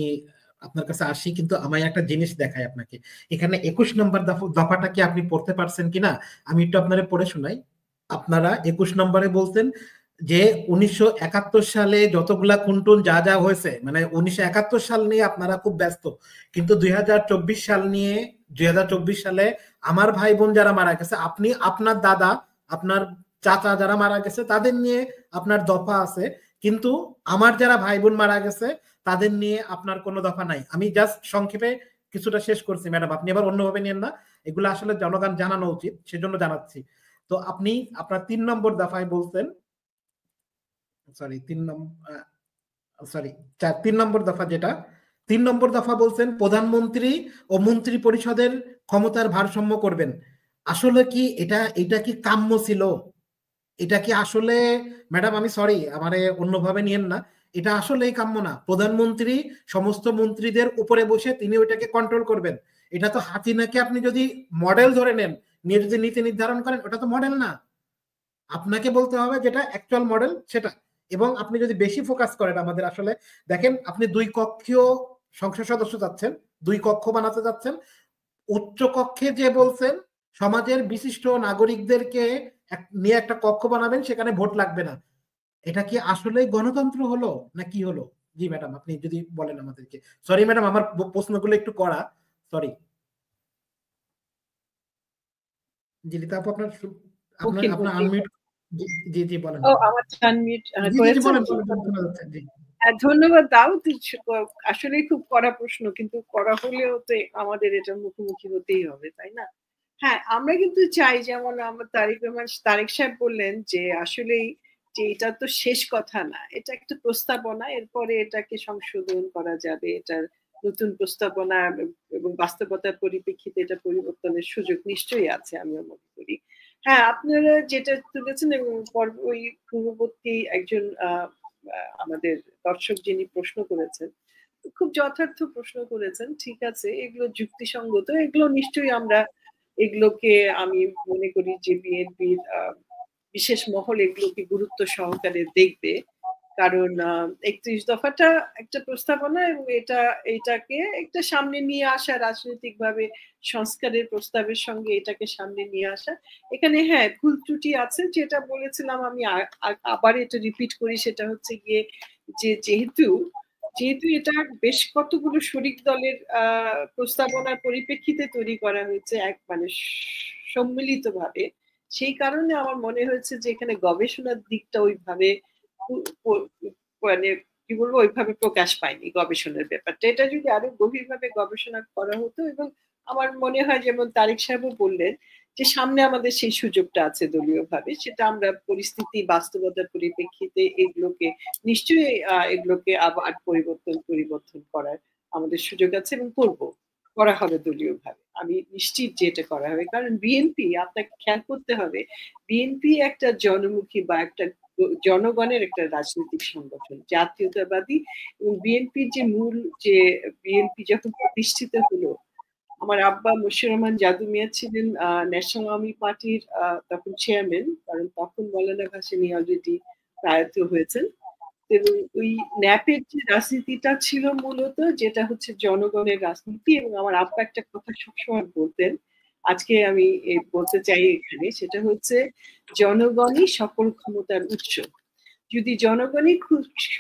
আপনার কাছে আসি, কিন্তু আমি একটা জিনিস দেখাই আপনাকে। এখানে 21 নম্বর দফাটা কি আপনি পড়তে পারছেন কিনা আমি একটু আপনারা পড়ে শোনাই। আপনারা 21 নম্বরে বলতেন যে 1971 সালে যতগুলা খুনটুন যা যা হয়েছে, মানে 1971 সাল নিয়ে আপনারা খুব ব্যস্ত, কিন্তু 2024 সাল নিয়ে 2024 সালে আমার ভাই বোন যারা মারা গেছে, আপনি আপনার দাদা আপনার চাচা যারা মারা গেছে তাদের নিয়ে আপনার দফা আছে, কিন্তু আমার যারা ভাই বোন মারা গেছে তাদের নিয়ে আপনার কোনো দফা নাই। আমি জাস্ট সংক্ষেপে কিছুটা শেষ করছি ম্যাডাম, আপনি আবার অন্যভাবে নিয়েন না, এগুলো আসলে জনগণ জানানো উচিত, সেজন্য জানাচ্ছি। তো আপনি আপনার 3 নম্বর দফায় বলছেন, সরি 3 নম্বর দফা, যেটা 3 নম্বর দফা বলছেন প্রধানমন্ত্রী ও মন্ত্রী পরিষদের ক্ষমতার ভারসাম্য করবেন। আসলে কি এটা কি কাম্য ছিল? এটা কি আসলে ম্যাডাম, আমি সরি, আমারে অন্যভাবে নিয়েন না, এটা আসলেই কাম্য না। প্রধানমন্ত্রী সমস্ত মন্ত্রীদের উপরে বসে তিনি ওইটাকে কন্ট্রোল করবেন। এটা তো হাসিনাকে আপনি যদি মডেল ধরে নেন, নিয়ে যদি নীতি নির্ধারণ করেন, ওটা তো মডেল না। আপনাকে বলতে হবে যেটা অ্যাকচুয়াল মডেল সেটা। এবং আপনি যদি বেশি ফোকাস করেন আমাদের, আসলে দেখেন আপনি 2 কক্ষীয় সংসদ সদস্য চাচ্ছেন, 2 কক্ষ বানাতে যাচ্ছেন। উচ্চ কক্ষে যে বলছেন সমাজের বিশিষ্ট নাগরিকদেরকে নিয়ে একটা কক্ষ বানাবেন, সেখানে ভোট লাগবে না। এটা কি আসলেই গণতন্ত্র হলো না কি হলো? জি ম্যাডাম, আপনি যদি বলেন আমাদেরকে। সরি ম্যাডাম, আমার প্রশ্নগুলো একটু করা, সরি। জি রীতা আপু, আপনার আপনার আনমিউট। জি জি বলেন। ও আমার আনমিউট করেছেন। জি ধন্যবাদ দাউদ। আসলে খুব কড়া প্রশ্ন, কিন্তু কড়া হলেও তো আমাদের এটা মুখোমুখি হতেই হবে, তাই না? হ্যাঁ, আমরা কিন্তু চাই, যেমন আমার তারেক সাহেব বললেন যে আসলেই যে এটা তো শেষ কথা না, এটা একটা প্রস্তাবনা, এরপরে এটাকে সংশোধন করা যাবে, এটার নতুন প্রস্তাবনা এবং বাস্তবতার পরিপ্রেক্ষিতে এটা পরিবর্তনের সুযোগ নিশ্চয়ই আছে, আমি মনে করি। হ্যাঁ, আপনারা যেটা তুলেছেন এবং ওই পূর্ববর্তী একজন আমাদের দর্শক যিনি প্রশ্ন করেছেন, খুব যথার্থ প্রশ্ন করেছেন। ঠিক আছে, এগুলো যুক্তিসঙ্গত, এগুলো নিশ্চয়ই আমরা এগুলোকে, আমি মনে করি যে বিএনপির বিশেষ মহল এগুলোকে গুরুত্ব সহকারে দেখবে, কারণ 31 দফাটা একটা প্রস্তাবনা এবং এটাকে একটা সামনে নিয়ে আসা, রাজনৈতিক ভাবে সংস্কারের প্রস্তাবের সঙ্গে এটাকে সামনে নিয়ে আসা। এখানে হ্যাঁ ভুল ত্রুটি আছে, যেটা বলেছিলাম আমি আবার এটা রিপিট করি, সেটা হচ্ছে গিয়ে যে যেহেতু এটা বেশ কতগুলো শরিক দলের প্রস্তাবনার পরিপ্রেক্ষিতে তৈরি করা হয়েছে মানে সম্মিলিতভাবে, সেই কারণে আমার মনে হয়েছে যে এখানে গবেষণার দিকটা ওইভাবে মানে কি বলবো, ওইভাবে প্রকাশ পায়নি গবেষণার ব্যাপারটা। এটা যদি আরো গভীরভাবে গবেষণা করা হতো, এবং আমার মনে হয় যেমন তারেক সাহেবও বললেন যে সামনে আমাদের সেই সুযোগটা আছে দলীয় ভাবে, সেটা আমরা পরিস্থিতি বাস্তবতার পরিপ্রেক্ষিতে এগুলোকে নিশ্চয়ই এগুলোকে আবার পরিবর্তন করার আমাদের সুযোগ আছে এবং করা হবে দলীয় ভাবে। আমি নিশ্চিত যে এটা করা হবে, কারণ বিএনপি, আপনাকে খেয়াল করতে হবে, বিএনপি একটা জনমুখী বা একটা জনগণের একটা রাজনৈতিক সংগঠন, জাতীয়তাবাদী। এবং বিএনপির যে মূল, যে বিএনপি যখন প্রতিষ্ঠিত হলো, আমার আব্বা মশিউর রহমান জাদু মিয়া ছিলেন ন্যাশনাল আওয়ামী পার্টির তখন চেয়ারম্যান, কারণ তখন মৌলানা ভাসানী অলরেডি প্রয়াত হয়েছেন। এবং ওই ন্যাপের যে রাজনীতিটা ছিল মূলত, যেটা হচ্ছে জনগণের রাজনীতি। এবং আমার আব্বা একটা কথা সবসময় বলতেন, আজকে আমি বলতে চাই এখানে, সেটা হচ্ছে জনগণই সকল ক্ষমতার উৎস। যদি জনগণই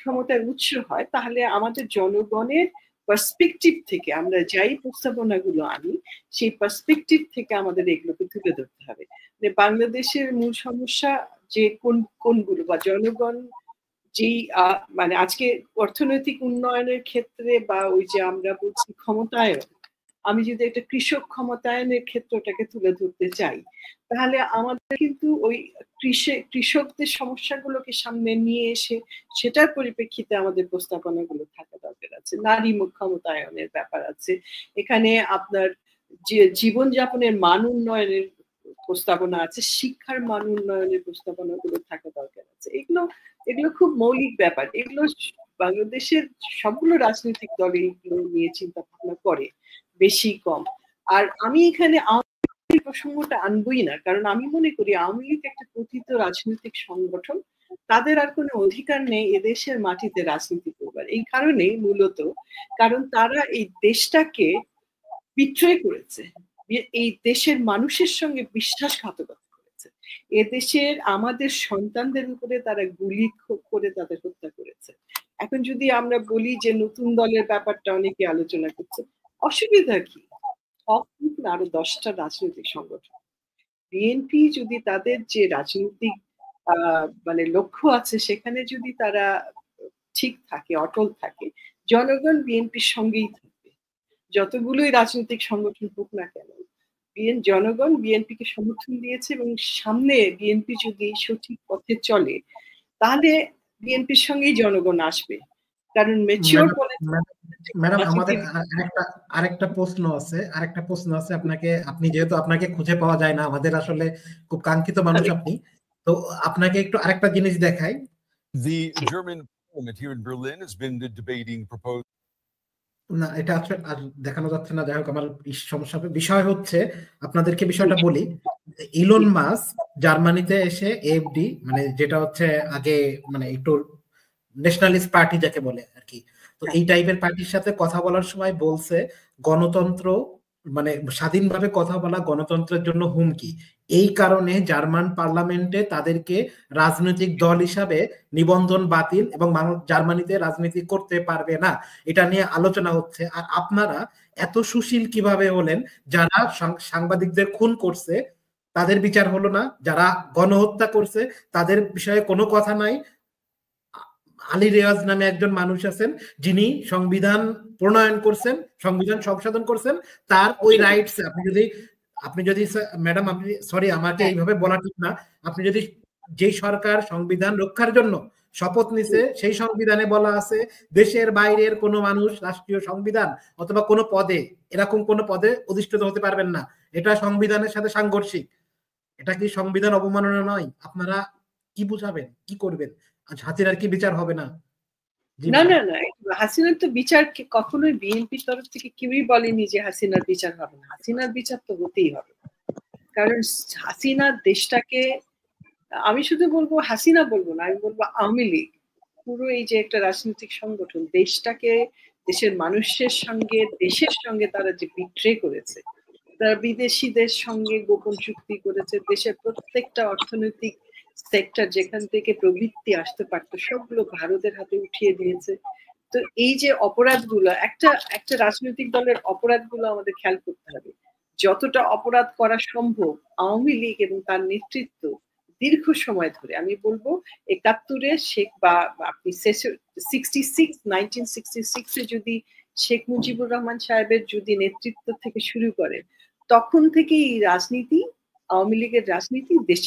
ক্ষমতার উৎস হয়, তাহলে আমাদের জনগণের পার্সপেক্টিভ থেকে আমরা যাই প্রস্তাবনাগুলো আনি, সেই পার্সপেক্টিভ থেকে আমাদের এগুলোকে তুলে ধরতে হবে। বাংলাদেশের মূল সমস্যা যে কোনগুলো, বা জনগণ যেই মানে আজকে অর্থনৈতিক উন্নয়নের ক্ষেত্রে, বা ওই যে আমরা বলছি ক্ষমতায়ন, আমি যদি একটা কৃষক ক্ষমতায়নের ক্ষেত্রটাকে তুলে ধরতে চাই, তাহলে আমাদের কিন্তু ওই কৃষকদের সমস্যাগুলোকে সামনে নিয়ে এসে সেটার পরিপ্রেক্ষিতে আমাদের প্রস্তাবনাগুলো থাকা দরকার আছে। নারী ক্ষমতায়নের ব্যাপার আছে, এখানে আপনার যে জীবনযাপনের মান উন্নয়নের প্রস্তাবনা আছে, শিক্ষার মান উন্নয়নের প্রস্তাবনাগুলো থাকা দরকার আছে। এগুলো খুব মৌলিক ব্যাপার, এগুলো বাংলাদেশের সবগুলো রাজনৈতিক দল এগুলো নিয়ে চিন্তা ভাবনা করে, বেশি কম। আর আমি এখানে প্রসঙ্গটা আনবই না, কারণ আমি মনে করি আওয়ামী লীগ একটা কথিত রাজনৈতিক সংগঠন, তাদের আর কোনো অধিকার নেই এদেশের মাটিতে রাজনীতি করবার। এই কারণে মূলত, কারণ তারা এই দেশটাকে বিট্রে করেছে, এই দেশের মানুষের সঙ্গে বিশ্বাসঘাতকতা করেছে, এদেশের আমাদের সন্তানদের উপরে তারা গুলি করে তাদের হত্যা করেছে। এখন যদি আমরা বলি যে নতুন দলের ব্যাপারটা অনেকে আলোচনা করছে, অসুবিধা কি? আরো 10টা রাজনৈতিক সংগঠন, বিএনপি যদি তাদের যে রাজনৈতিক মানে লক্ষ্য আছে সেখানে যদি তারা ঠিক থাকে, অটল থাকে, জনগণ বিএনপির সঙ্গেই থাকবে। যতগুলোই রাজনৈতিক সংগঠন হোক না কেন, জনগণ বিএনপিকে সমর্থন দিয়েছে, এবং সামনে বিএনপি যদি সঠিক পথে চলে তাহলে বিএনপির সঙ্গেই জনগণ আসবে। কারণ ম্যাচিওর ম্যাডাম আমাদের আরেকটা প্রশ্ন আছে আপনাকে, আপনি যেহেতু আপনাকে খুঁজে পাওয়া যায় না, আমাদের আসলে খুব কাঙ্ক্ষিত মানুষ আপনি, তো আপনাকে একটু আরেকটা জিনিস দেখাই। The German parliament here in Berlin has been debating proposals. না, এটা আর দেখানো যাচ্ছে না, যাই হোক আমার সমস্যা। বিষয় হচ্ছে, আপনাদেরকে বিষয়টা বলি, ইলন মাস্ক জার্মানিতে এসে এএফডি, মানে যেটা হচ্ছে আগে মানে একটু ন্যাশনালিস্ট পার্টি যাকে বলে আর কি, তো এই টাইপের পার্টির সাথে কথা বলার সময় বলছে গণতন্ত্র মানে স্বাধীনভাবে কথা বলা গণতন্ত্রের জন্য হুমকি। এই কারণে জার্মান পার্লামেন্টে তাদেরকে রাজনৈতিক দল হিসাবে নিবন্ধন বাতিল এবং জার্মানিতে রাজনীতি করতে পারবে না, এটা নিয়ে আলোচনা হচ্ছে। আর আপনারা এত সুশীল কিভাবে হলেন? যারা সাংবাদিকদের খুন করছে তাদের বিচার হলো না, যারা গণহত্যা করছে তাদের বিষয়ে কোনো কথা নাই। আলী রেওয়াজ নামে একজন মানুষ আছেন যিনি সংবিধান প্রণয়ন করছেন, সংবিধান সংশোধন করছেন, তার ওই রাইটস আপনি যদি ম্যাডাম আপনি সরি আমাকে এইভাবে বলা ঠিক না, আপনি যদি যেই সরকার সংবিধান রক্ষার জন্য শপথ নিছে সেই সংবিধানে বলা আছে দেশের বাইরের কোনো মানুষ রাষ্ট্রীয় সংবিধান অথবা কোনো পদে, এরকম কোনো পদে অধিষ্ঠিত হতে পারবেন না, এটা সংবিধানের সাথে সাংঘর্ষিক। এটা কি সংবিধান অবমাননা নয়? আপনারা কি বুঝাবেন, কি করবেন? হাসিনার কি বিচার হবে না? না না না, হাসিনার তো বিচার কখনোই বিএনপির তরফ থেকে কেউই বলেনি যে হাসিনার বিচার হবে না। হাসিনার বিচার তো হতেই হবে, কারণ হাসিনা দেশটাকে, আমি শুধু বলবো হাসিনা বলবো না, আমি বলবো আওয়ামী লীগ, পুরো এই যে একটা রাজনৈতিক সংগঠন, দেশটাকে, দেশের মানুষের সঙ্গে, দেশের সঙ্গে তারা যে বিট্রে করেছে, তারা বিদেশিদের সঙ্গে গোপন চুক্তি করেছে, দেশের প্রত্যেকটা অর্থনৈতিক সেক্টর যেখান থেকে প্রবৃত্তি আসতে পারতো সবগুলো ভারতের হাতে উঠিয়ে দিয়েছে। তো এই যে অপরাধগুলো, একটা রাজনৈতিক দলের অপরাধগুলো আমাদের খেয়াল করতে হবে। যতটা অপরাধ করা সম্ভব আওয়ামী লীগ এবং তার নেতৃত্ব দীর্ঘ সময় ধরে, আমি বলবো 71-এ শেখ বা আপনি 1966-এ যদি শেখ মুজিবুর রহমান সাহেবের যদি নেতৃত্ব থেকে শুরু করে, তখন থেকে এই রাজনীতি, আওয়ামী লীগের রাজনীতি দেশ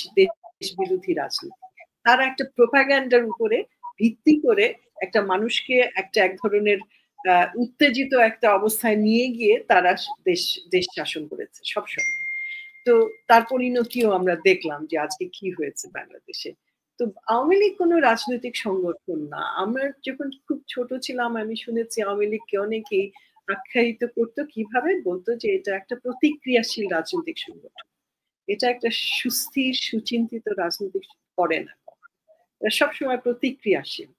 বিরোধী রাজনীতি। তারা একটা প্রোপাগান্ডার উপরে ভিত্তি করে একটা মানুষকে এক ধরনের উত্তেজিত একটা অবস্থায় নিয়ে গিয়ে তারা দেশ শাসন করেছে সবসময়। তো তার পরিণতিও আমরা দেখলাম যে আজকে কি হয়েছে বাংলাদেশে। তো আওয়ামী লীগ কোনো রাজনৈতিক সংগঠন না। আমরা যখন খুব ছোট ছিলাম আমি শুনেছি আওয়ামী লীগকে অনেকেই আখ্যায়িত করতো, কিভাবে বলতো যে এটা একটা প্রতিক্রিয়াশীল রাজনৈতিক সংগঠন, এটা একটা সুস্থির সুচিন্তিত রাজনীতি করে না, সবসময় প্রতিক্রিয়াশীল।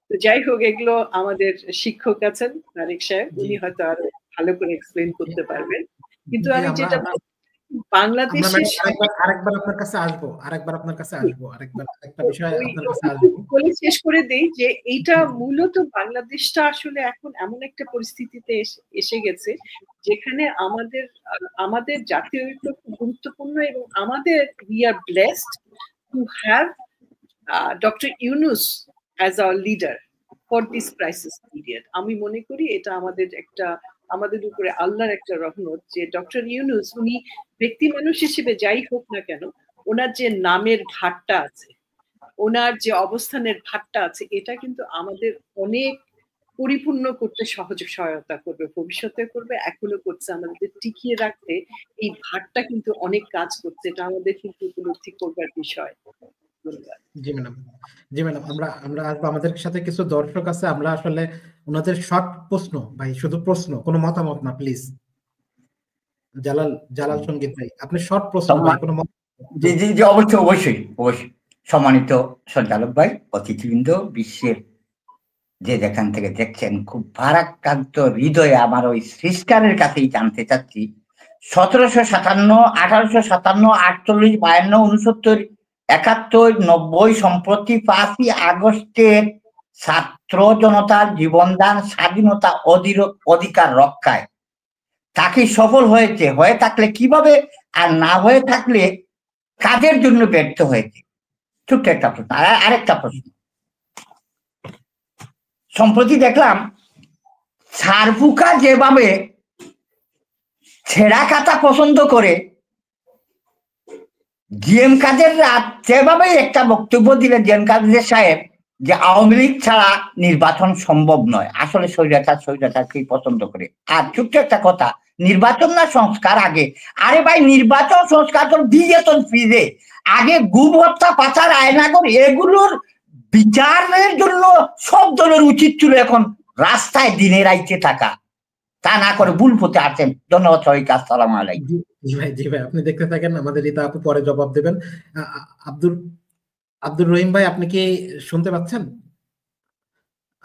তো যাই হোক, এগুলো আমাদের শিক্ষক আছেন তারেক সাহেব, উনি হয়তো আরো ভালো করে এক্সপ্লেন করতে পারবেন। কিন্তু আমি যেটা বাংলাদেশের আরেকবার আপনার কাছে আসবো একটা বিষয় আপনার কাছে আসবো, বলে শেষ করে দেই যে এইটা মূলত বাংলাদেশটা আসলে এখন এমন একটা পরিস্থিতিতে এসে গেছে যেখানে আমাদের জাতীয় ঐক্য খুব গুরুত্বপূর্ণ, এবং আমাদের we are blessed to have Dr. Yunus as our leader for this crisis period. আমি মনে করি এটা আমাদের একটা আমাদের উপরে আল্লাহর একটা রহমত যে ডক্টর ইউনূস উনি ব্যক্তি মানুষ হিসেবে যাই হোক না কেন, ওনার যে নামের ভারটা আছে, ওনার যে অবস্থানের ভারটা আছে, এটা কিন্তু আমাদের অনেক পরিপূর্ণ করতে সহায়তা করবে, ভবিষ্যতে করবে, এখনো করছে। আমাদের টিকিয়ে রাখতে এই ভারটা কিন্তু অনেক কাজ করছে, এটা আমাদের কিন্তু উপলব্ধি করবার বিষয়। ধন্যবাদ। জি ম্যাডাম, জি ম্যাডাম, আমরা আমরা আসবো। আমাদের সাথে কিছু দর্শক আছে, আমরা আসলে ওনাদের শর্ট প্রশ্ন, ভাই শুধু প্রশ্ন, কোনো মতামত না প্লিজ। জালাল সঙ্গীত ভাই, আপনি শর্ট প্রশ্ন ভাই, কোনো জি জি জি, অবশ্যই অবশ্যই অবশ্যই। সম্মানিত সঞ্চালক ভাই, অতিথিবৃন্দ, বিশ্বের যে যেখান থেকে দেখছেন, খুব ভারাক্রান্ত হৃদয়ে আমার ওই সিস্টারের কাছেই জানতে চাচ্ছি, 1757, 1857, 48, 52, 69, 71, 90, সম্প্রতি 5ই আগস্টের ছাত্র জনতার জীবনদান, স্বাধীনতা অধিকার রক্ষায় তাকে সফল হয়েছে, হয়ে থাকলে কিভাবে, আর না হয়ে থাকলে কাজের জন্য ব্যর্থ হয়েছে? ছোট্ট একটা প্রশ্ন। আরেকটা প্রশ্ন, সম্প্রতি দেখলাম সারফুকা যেভাবে ছেঁড়া খাতা পছন্দ করে, জিএম কাদের রাত যেভাবে একটা বক্তব্য দিলেন জিএম কাদের সাহেব, যে আওয়ামী লীগ ছাড়া নির্বাচন সম্ভব নয়, আসলে স্বৈরাচারকেই পছন্দ করে। আর ছোট্ট একটা কথা, নির্বাচন না সংস্কার আগে? আরে ভাই, নির্বাচন সংস্কার করে বিবেচন ফিরে, আগে গুম হত্যা, পাচার, আয়নাগর, এগুলোর বিচারের জন্য সব দলের উচিত ছিল এখন রাস্তায় দিনে রাইতে থাকা, তা না করে ভুল পথে আছেন। ধন্যবাদ সবাইকে, আসসালামু আলাইকুম। জি ভাই, আপনি দেখতে থাকেন, আমাদের রীতা আপু পরে জবাব দেবেন। আব্দুর রহিম ভাই, আপনি কি শুনতে পাচ্ছেন?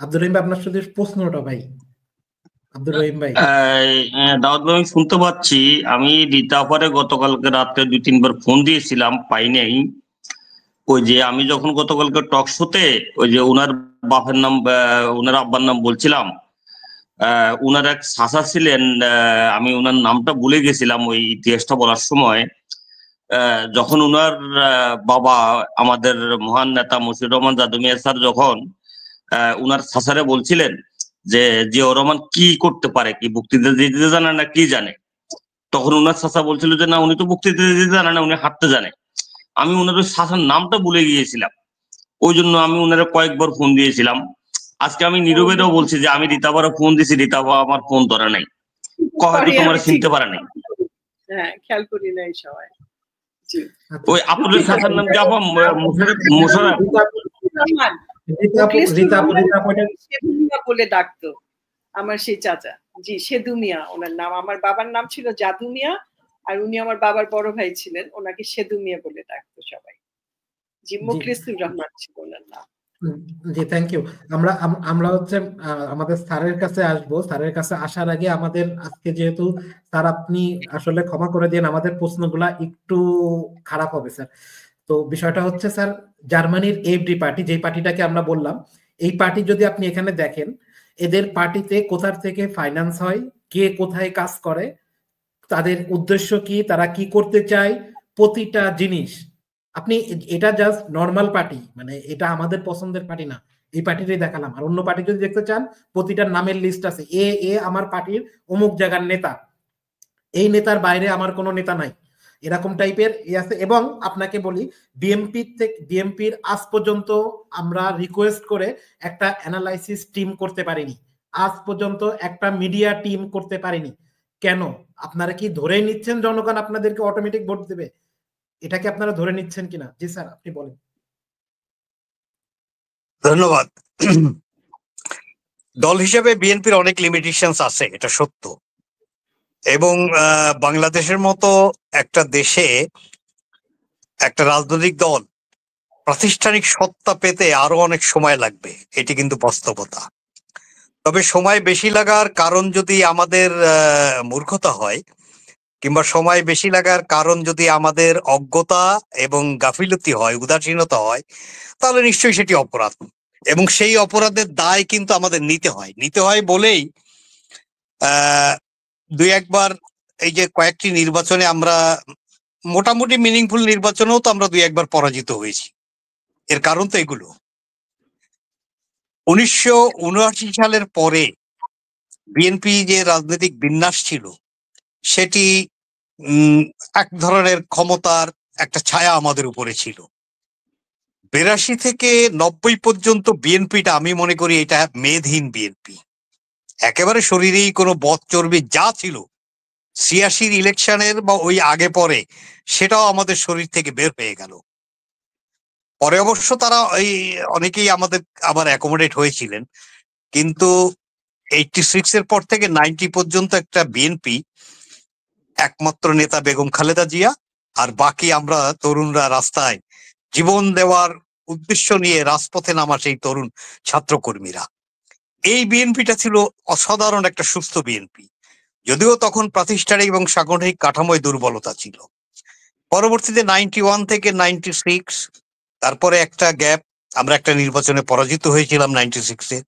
আব্দুর রহিম ভাই, আপনার শুধু প্রশ্নটা ভাই। আব্দুর রহিম ভাই। দাউদ ভাই, আমি শুনতে পাচ্ছি। আমি রীতা পরে গতকালকে রাত্রে 2-3 বার ফোন দিয়েছিলাম, পাই নাই। ওই যে আমি যখন গতকালকে টক শোতে ওই যে উনার বাপের নাম, উনার আব্বার নাম বলছিলাম, উনার এক চাচা ছিলেন, আমি উনার নামটা ভুলে গেছিলাম ওই ইতিহাসটা বলার সময়। যখন উনার বাবা আমাদের মহান নেতা মশিউর রহমান জাদু মিয়া স্যার যখন উনার চাচারে বলছিলেন যে জিয়াউর রহমান কি করতে পারে, কি বক্তৃতা দিতে জানে না কি জানে, তখন উনার চাচা বলছিল যে না, উনি তো বক্তৃতা দিতে জানে না, উনি হাঁটতে জানে। আমি উনার ওই চাচার নামটা ভুলে গিয়েছিলাম, ওই জন্য আমি উনারে কয়েকবার ফোন দিয়েছিলাম। আজকে আমি নীরবেরও বলছি যে আমি রীতাবারও ফোন দিয়েছি, রীতাবা আমার ফোন ধরে নাই, হয়তো তোমার চিনতে পারে নাই। হ্যাঁ, খেয়াল করি নাই সবাই। ওই আপনাদের চাচার নাম কি আপা? মোশাররফ বলে ডাকতো আমার সেই চাচা। জি, সেদু মিয়া ওনার নাম। আমার বাবার নাম ছিল জাদু মিয়া, আর উনি আমার বাবার বড় ভাই ছিলেন, ওনাকে সেদু মিয়া বলে ডাকতো সবাই। জি, মুখলিসুর রহমান ছিল ওনার নাম। জি, থ্যাংক ইউ। আমরা হচ্ছে আমাদের স্যারের কাছে আসবো। স্যারের কাছে আসার আগে আমাদের আজকে যেহেতু স্যার, আপনি আসলে ক্ষমা করে দিন, আমাদের প্রশ্নগুলা একটু খারাপ হবে স্যার। তো বিষয়টা হচ্ছে স্যার, জার্মানির এফডি পার্টি, যে পার্টিটাকে আমরা বললাম, এই পার্টি যদি আপনি এখানে দেখেন, এদের পার্টিতে কোথা থেকে ফাইন্যান্স হয়, কে কোথায় কাজ করে, তাদের উদ্দেশ্য কি, তারা কি করতে চায়, প্রতিটা জিনিস আপনি, এটা জাস্ট নর্মাল পার্টি, মানে এটা আমাদের পছন্দের পার্টি না, এই পার্টিটাই দেখালাম। আর অন্য পার্টি যদি দেখতে চান, প্রতিটার নামের লিস্ট আছে, এ আমার পার্টির অমুক জায়গার নেতা, এই নেতার বাইরে আমার কোনো নেতা নাই, এরকম টাইপের আছে। এবং আপনাকে বলি, বিএমপির আজ পর্যন্ত আমরা রিকোয়েস্ট করে একটা অ্যানালাইসিস টিম করতে পারিনি, আজ পর্যন্ত একটা মিডিয়া টিম করতে পারিনি। কেন? আপনারা কি ধরে নিচ্ছেন জনগণ আপনাদেরকে অটোমেটিক ভোট দেবে? এটাকে আপনারা ধরে নিচ্ছেন কিনা? জি স্যার, আপনি বলেন। ধন্যবাদ। দল হিসেবে বিএনপির অনেক লিমিটেশনস আছে, এটা সত্য। এবং বাংলাদেশের মতো একটা দেশে একটা রাজনৈতিক দল প্রাতিষ্ঠানিক সত্তা পেতে আরো অনেক সময় লাগবে, এটি কিন্তু বাস্তবতা। তবে সময় বেশি লাগার কারণ যদি আমাদের মূর্খতা হয়, কিংবা সময় বেশি লাগার কারণ যদি আমাদের অজ্ঞতা এবং গাফিলতি হয়, উদাসীনতা হয়, তাহলে নিশ্চয়ই সেটি অপরাধ। এবং সেই অপরাধের দায় কিন্তু আমাদের নিতে হয় বলেই দুই একবার এই যে কয়েকটি নির্বাচনে আমরা মোটামুটি মিনিংফুল নির্বাচনেও তো আমরা দুই একবার পরাজিত হয়েছি। এর কারণ তো এগুলো। 1979 সালের পরে বিএনপি যে রাজনৈতিক বিন্যাস ছিল সেটি এক ধরনের ক্ষমতার একটা ছায়া আমাদের উপরে ছিল। 82 থেকে 90 পর্যন্ত বিএনপিটা আমি মনে করি এটা মেদহীন বিএনপি, একেবারে শরীরেই কোনো বদ চর্বি যা ছিল 86 ইলেকশনের বা ওই আগে পরে সেটাও আমাদের শরীর থেকে বের হয়ে গেল। পরে অবশ্য তারা ওই অনেকেই আমাদের আবার অ্যাকোমোডেট হয়েছিলেন, কিন্তু 86 এর পর থেকে 90 পর্যন্ত একটা বিএনপি, একমাত্র নেতা বেগম খালেদা জিয়া, আর বাকি আমরা তরুণরা রাস্তায় জীবন দেওয়ার উদ্দেশ্য নিয়ে রাজপথে নামা সেই তরুণ ছাত্রকর্মীরা। এই বিএনপিটা ছিল অসাধারণ একটা সুস্থ বিএনপি, যদিও তখন প্রাতিষ্ঠানিক এবং সাংগঠনিক কাঠামোয় দুর্বলতা ছিল। পরবর্তীতে 91 থেকে 96, তারপরে একটা গ্যাপ, আমরা একটা নির্বাচনে পরাজিত হয়েছিলাম 96-এ।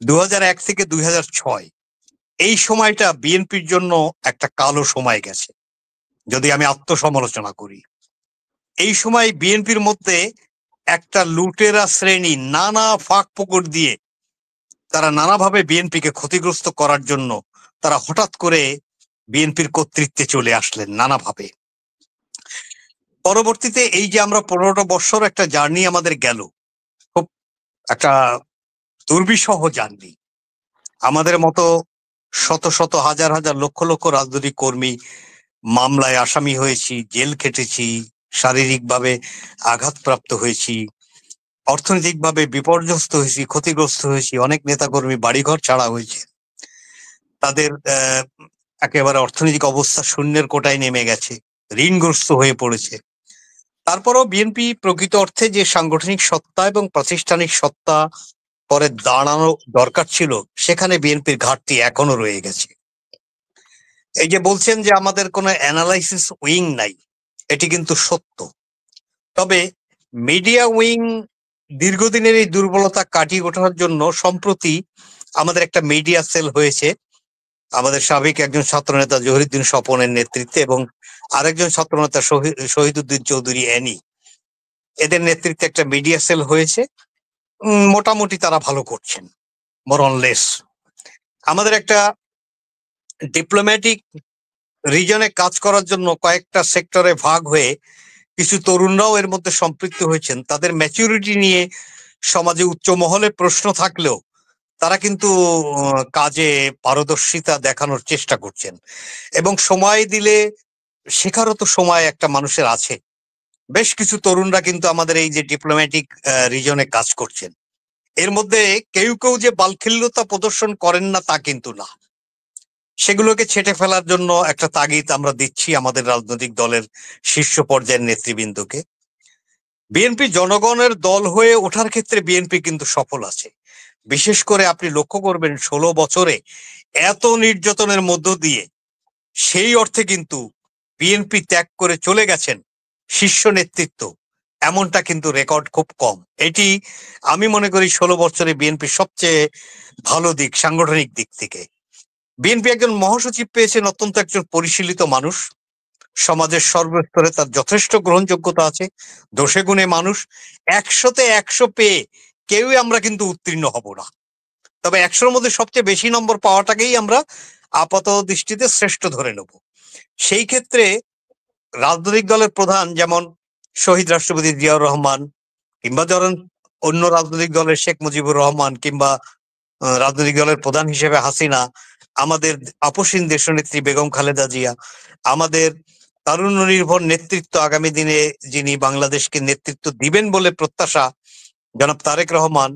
2001 থেকে 2006 এই সময়টা বিএনপির জন্য একটা কালো সময় গেছে, যদি আমি আত্মসমালোচনা করি। এই সময় বিএনপির মধ্যে একটা লুটেরা শ্রেণী নানা ফাঁক ফোকর দিয়ে তারা নানাভাবে বিএনপিকে ক্ষতিগ্রস্ত করার জন্য তারা হঠাৎ করে বিএনপির কর্তৃত্বে চলে আসলেন নানাভাবে। পরবর্তীতে এই যে আমরা 15টা বছর একটা জার্নি আমাদের গেল, খুব একটা দুর্বিষহ জার্নি। আমাদের মতো শত শত হাজার হাজার লক্ষ লক্ষ রাজনৈতিক কর্মী মামলায় আসামি হয়েছি, জেল খেটেছি, শারীরিকভাবে আঘাতপ্রাপ্ত হয়েছি, অর্থনৈতিকভাবে বিপর্যস্ত হয়েছি, ক্ষতিগ্রস্ত হয়েছি। অনেক নেতাকর্মী বাড়িঘর ছাড়া হয়েছে, তাদের একেবারে অর্থনৈতিক অবস্থা শূন্যের কোটায় নেমে গেছে, ঋণগ্রস্ত হয়ে পড়েছে। তারপরও বিএনপি প্রকৃত অর্থে যে সাংগঠনিক সত্তা এবং প্রাতিষ্ঠানিক সত্তা পরে দাঁড়ানো দরকার ছিল, সেখানে বিএনপির ঘাটতি এখনো রয়ে গেছে। এই যে বলছেন যে আমাদের কোনো অ্যানালাইসিস উইং নাই, এটি কিন্তু সত্য। তবে মিডিয়া উইং দীর্ঘদিনের এই দুর্বলতা কাটিয়ে ওঠার জন্য সম্প্রতি আমাদের একটা মিডিয়া সেল হয়েছে, আমাদের সাবেক একজন ছাত্রনেতা জহিরুদ্দিন স্বপনের নেতৃত্বে এবং আরেকজন ছাত্রনেতা শহীদুদ্দিন চৌধুরী অ্যানি, এদের নেতৃত্বে একটা মিডিয়া সেল হয়েছে। মোটামুটি তারা ভালো করছেন, মোর অন লেস। আমাদের একটা ডিপ্লোম্যাটিক রিজনে কাজ করার জন্য কয়েকটা সেক্টরে ভাগ হয়ে কিছু তরুণরাও এর মধ্যে সম্পৃক্ত হয়েছেন। তাদের ম্যাচুরিটি নিয়ে সমাজে উচ্চ মহলে প্রশ্ন থাকলেও তারা কিন্তু কাজে পারদর্শিতা দেখানোর চেষ্টা করছেন, এবং সময় দিলে শেখারও তো সময় একটা মানুষের আছে। বেশ কিছু তরুণরা কিন্তু আমাদের এই যে ডিপ্লোম্যাটিক রিজনে কাজ করছেন, এর মধ্যে কেউ কেউ যে বালখিল্যতা প্রদর্শন করেন না তা কিন্তু না। সেগুলোকে ছেঁটে ফেলার জন্য একটা তাগিদ আমরা দিচ্ছি আমাদের রাজনৈতিক দলের শীর্ষ পর্যায়ের নেতৃবৃন্দকে। বিএনপি জনগণের দল হয়ে ওঠার ক্ষেত্রে বিএনপি কিন্তু সফল আছে। বিশেষ করে আপনি লক্ষ্য করবেন 16 বছরে এত নির্যাতনের মধ্য দিয়ে সেই অর্থে কিন্তু বিএনপি ত্যাগ করে চলে গেছেন শীর্ষ নেতৃত্ব, এমনটা কিন্তু রেকর্ড খুব কম। এটি আমি মনে করি 16 বছরে বিএনপি সবচেয়ে ভালো দিক সাংগঠনিক দিক থেকে। বিএনপি একজন মহাসচিব পেয়েছেন, অত্যন্ত একজন পরিশীলিত মানুষ, সমাজের সর্বস্তরে তার যথেষ্ট গ্রহণযোগ্যতা আছে, দোষে গুণে মানুষ। 100-তে 100 পেয়ে কেউই আমরা কিন্তু উত্তীর্ণ হব না, তবে 100-র মধ্যে সবচেয়ে বেশি নম্বর পাওয়াটাকেই আমরা আপাত দৃষ্টিতে শ্রেষ্ঠ ধরে নেব। সেই ক্ষেত্রে রাজনৈতিক দলের প্রধান যেমন শহীদ রাষ্ট্রপতি জিয়াউর রহমান, কিংবা ধরেন অন্য রাজনৈতিক দলের শেখ মুজিবুর রহমান, কিংবা রাজনৈতিক দলের প্রধান হিসেবে হাসিনা, আমাদের আপসীন দেশনেত্রী বেগম খালেদা জিয়া, আমাদের তারুণ্য নির্ভর নেতৃত্ব আগামী দিনে যিনি বাংলাদেশকে নেতৃত্ব দিবেন বলে প্রত্যাশা জনাব তারেক রহমান,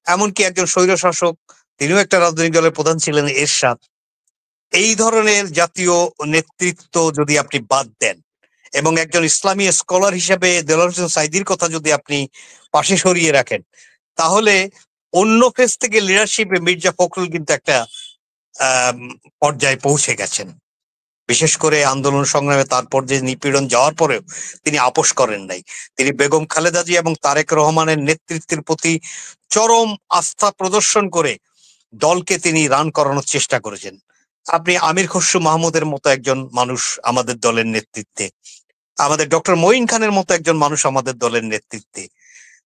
এমনকি একজন স্বৈরশাসক, তিনিও একটা রাজনৈতিক দলের প্রধান ছিলেন, এরশাদ। এই ধরনের জাতীয় নেতৃত্ব যদি আপনি বাদ দেন এবং একজন ইসলামী স্কলার হিসেবে দেলোয়ার হোসেন সাঈদীর কথা যদি আপনি পাশে সরিয়ে রাখেন, তাহলে অন্য ফেজ থেকে লিডারশিপে মির্জা ফখরুল কিন্তু একটা পর্যায়ে পৌঁছে গেছেন। বিশেষ করে আন্দোলন সংগ্রামে তারপর যে নিপীড়ন যাওয়ার পরেও তিনি আপোষ করেন নাই। তিনি বেগম খালেদা জিয়া এবং তারেক রহমানের নেতৃত্বের প্রতি চরম আস্থা প্রদর্শন করে দলকে তিনি রান করানোর চেষ্টা করেছেন। আপনি আমির খসরু মাহমুদের মতো একজন মানুষ আমাদের দলের নেতৃত্বে, আমাদের ডক্টর মঈন খানের মতো একজন মানুষ আমাদের দলের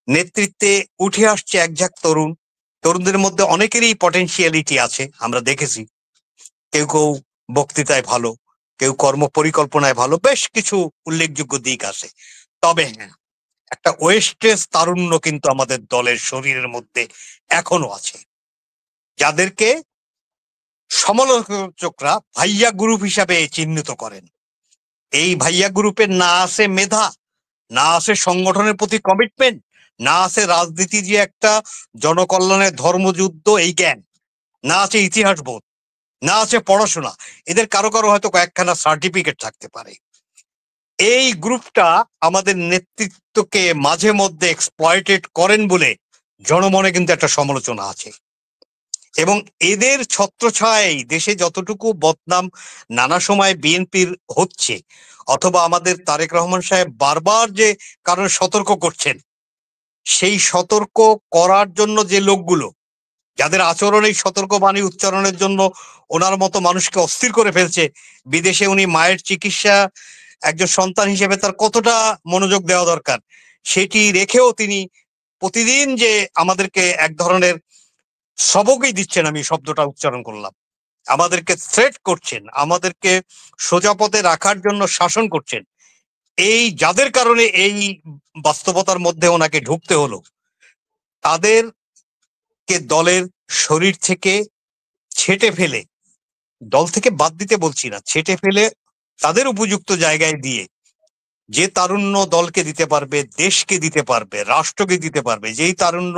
নেতৃত্বে উঠে আসছে একঝাঁক তরুণদের মধ্যে অনেকেরই পটেনশিয়ালিটি আছে, আমরা দেখেছি। কেউ কেউ বক্তৃতায় ভালো, কেউ কর্ম পরিকল্পনায় ভালো, বেশ কিছু উল্লেখযোগ্য দিক আছে। তবে হ্যাঁ, একটা ওয়েস্টেজ তারুণ্য কিন্তু আমাদের দলের শরীরের মধ্যে এখনো আছে, যাদেরকে সমালোচকরা ভাইয়া গ্রুপ হিসাবে চিহ্নিত করেন। এই ভাইয়া গ্রুপের না আছে মেধা, না আছে সংগঠনের প্রতি কমিটমেন্ট, না আছে রাজনীতি যে একটা জনকল্যাণের ধর্মযুদ্ধ এই জ্ঞান, না আছে ইতিহাস বোধ, না আছে পড়াশোনা। এদের কারো কারো হয়তো কয়েকখানা সার্টিফিকেট থাকতে পারে। এই গ্রুপটা আমাদের নেতৃত্বকে মাঝে মধ্যে এক্সপ্লয়েটেড করেন বলে জনমনে কিন্তু একটা সমালোচনা আছে। এবং এদের ছত্রছায়ায় দেশে যতটুকু বদনাম নানা সময় বিএনপির হচ্ছে, অথবা আমাদের তারেক রহমান সাহেব বারবার যে কারণে সতর্ক করছেন, সেই সতর্ক করার জন্য যে লোকগুলো, যাদের আচরণ এই সতর্কবাণী উচ্চারণের জন্য ওনার মতো মানুষকে অস্থির করে ফেলছে, বিদেশে উনি মায়ের চিকিৎসা একজন সন্তান হিসেবে তার কতটা মনোযোগ দেওয়া দরকার সেটি রেখেও তিনি প্রতিদিন যে আমাদেরকে এক ধরনের সবকই দিচ্ছেন, আমি শব্দটা উচ্চারণ করলাম, আমাদেরকে থ্রেট করছেন, আমাদেরকে সোজা পথে রাখার জন্য শাসন করছেন, এই যাদের কারণে এই বাস্তবতার মধ্যে ওনাকে ঢুকতে হলো, তাদেরকে দলের শরীর থেকে ছেটে ফেলে, দল থেকে বাদ দিতে বলছি না, ছেটে ফেলে তাদের উপযুক্ত জায়গায় দিয়ে যে তারুণ্য দলকে দিতে পারবে, দেশকে দিতে পারবে, রাষ্ট্রকে দিতে পারবে, যেই তারুণ্য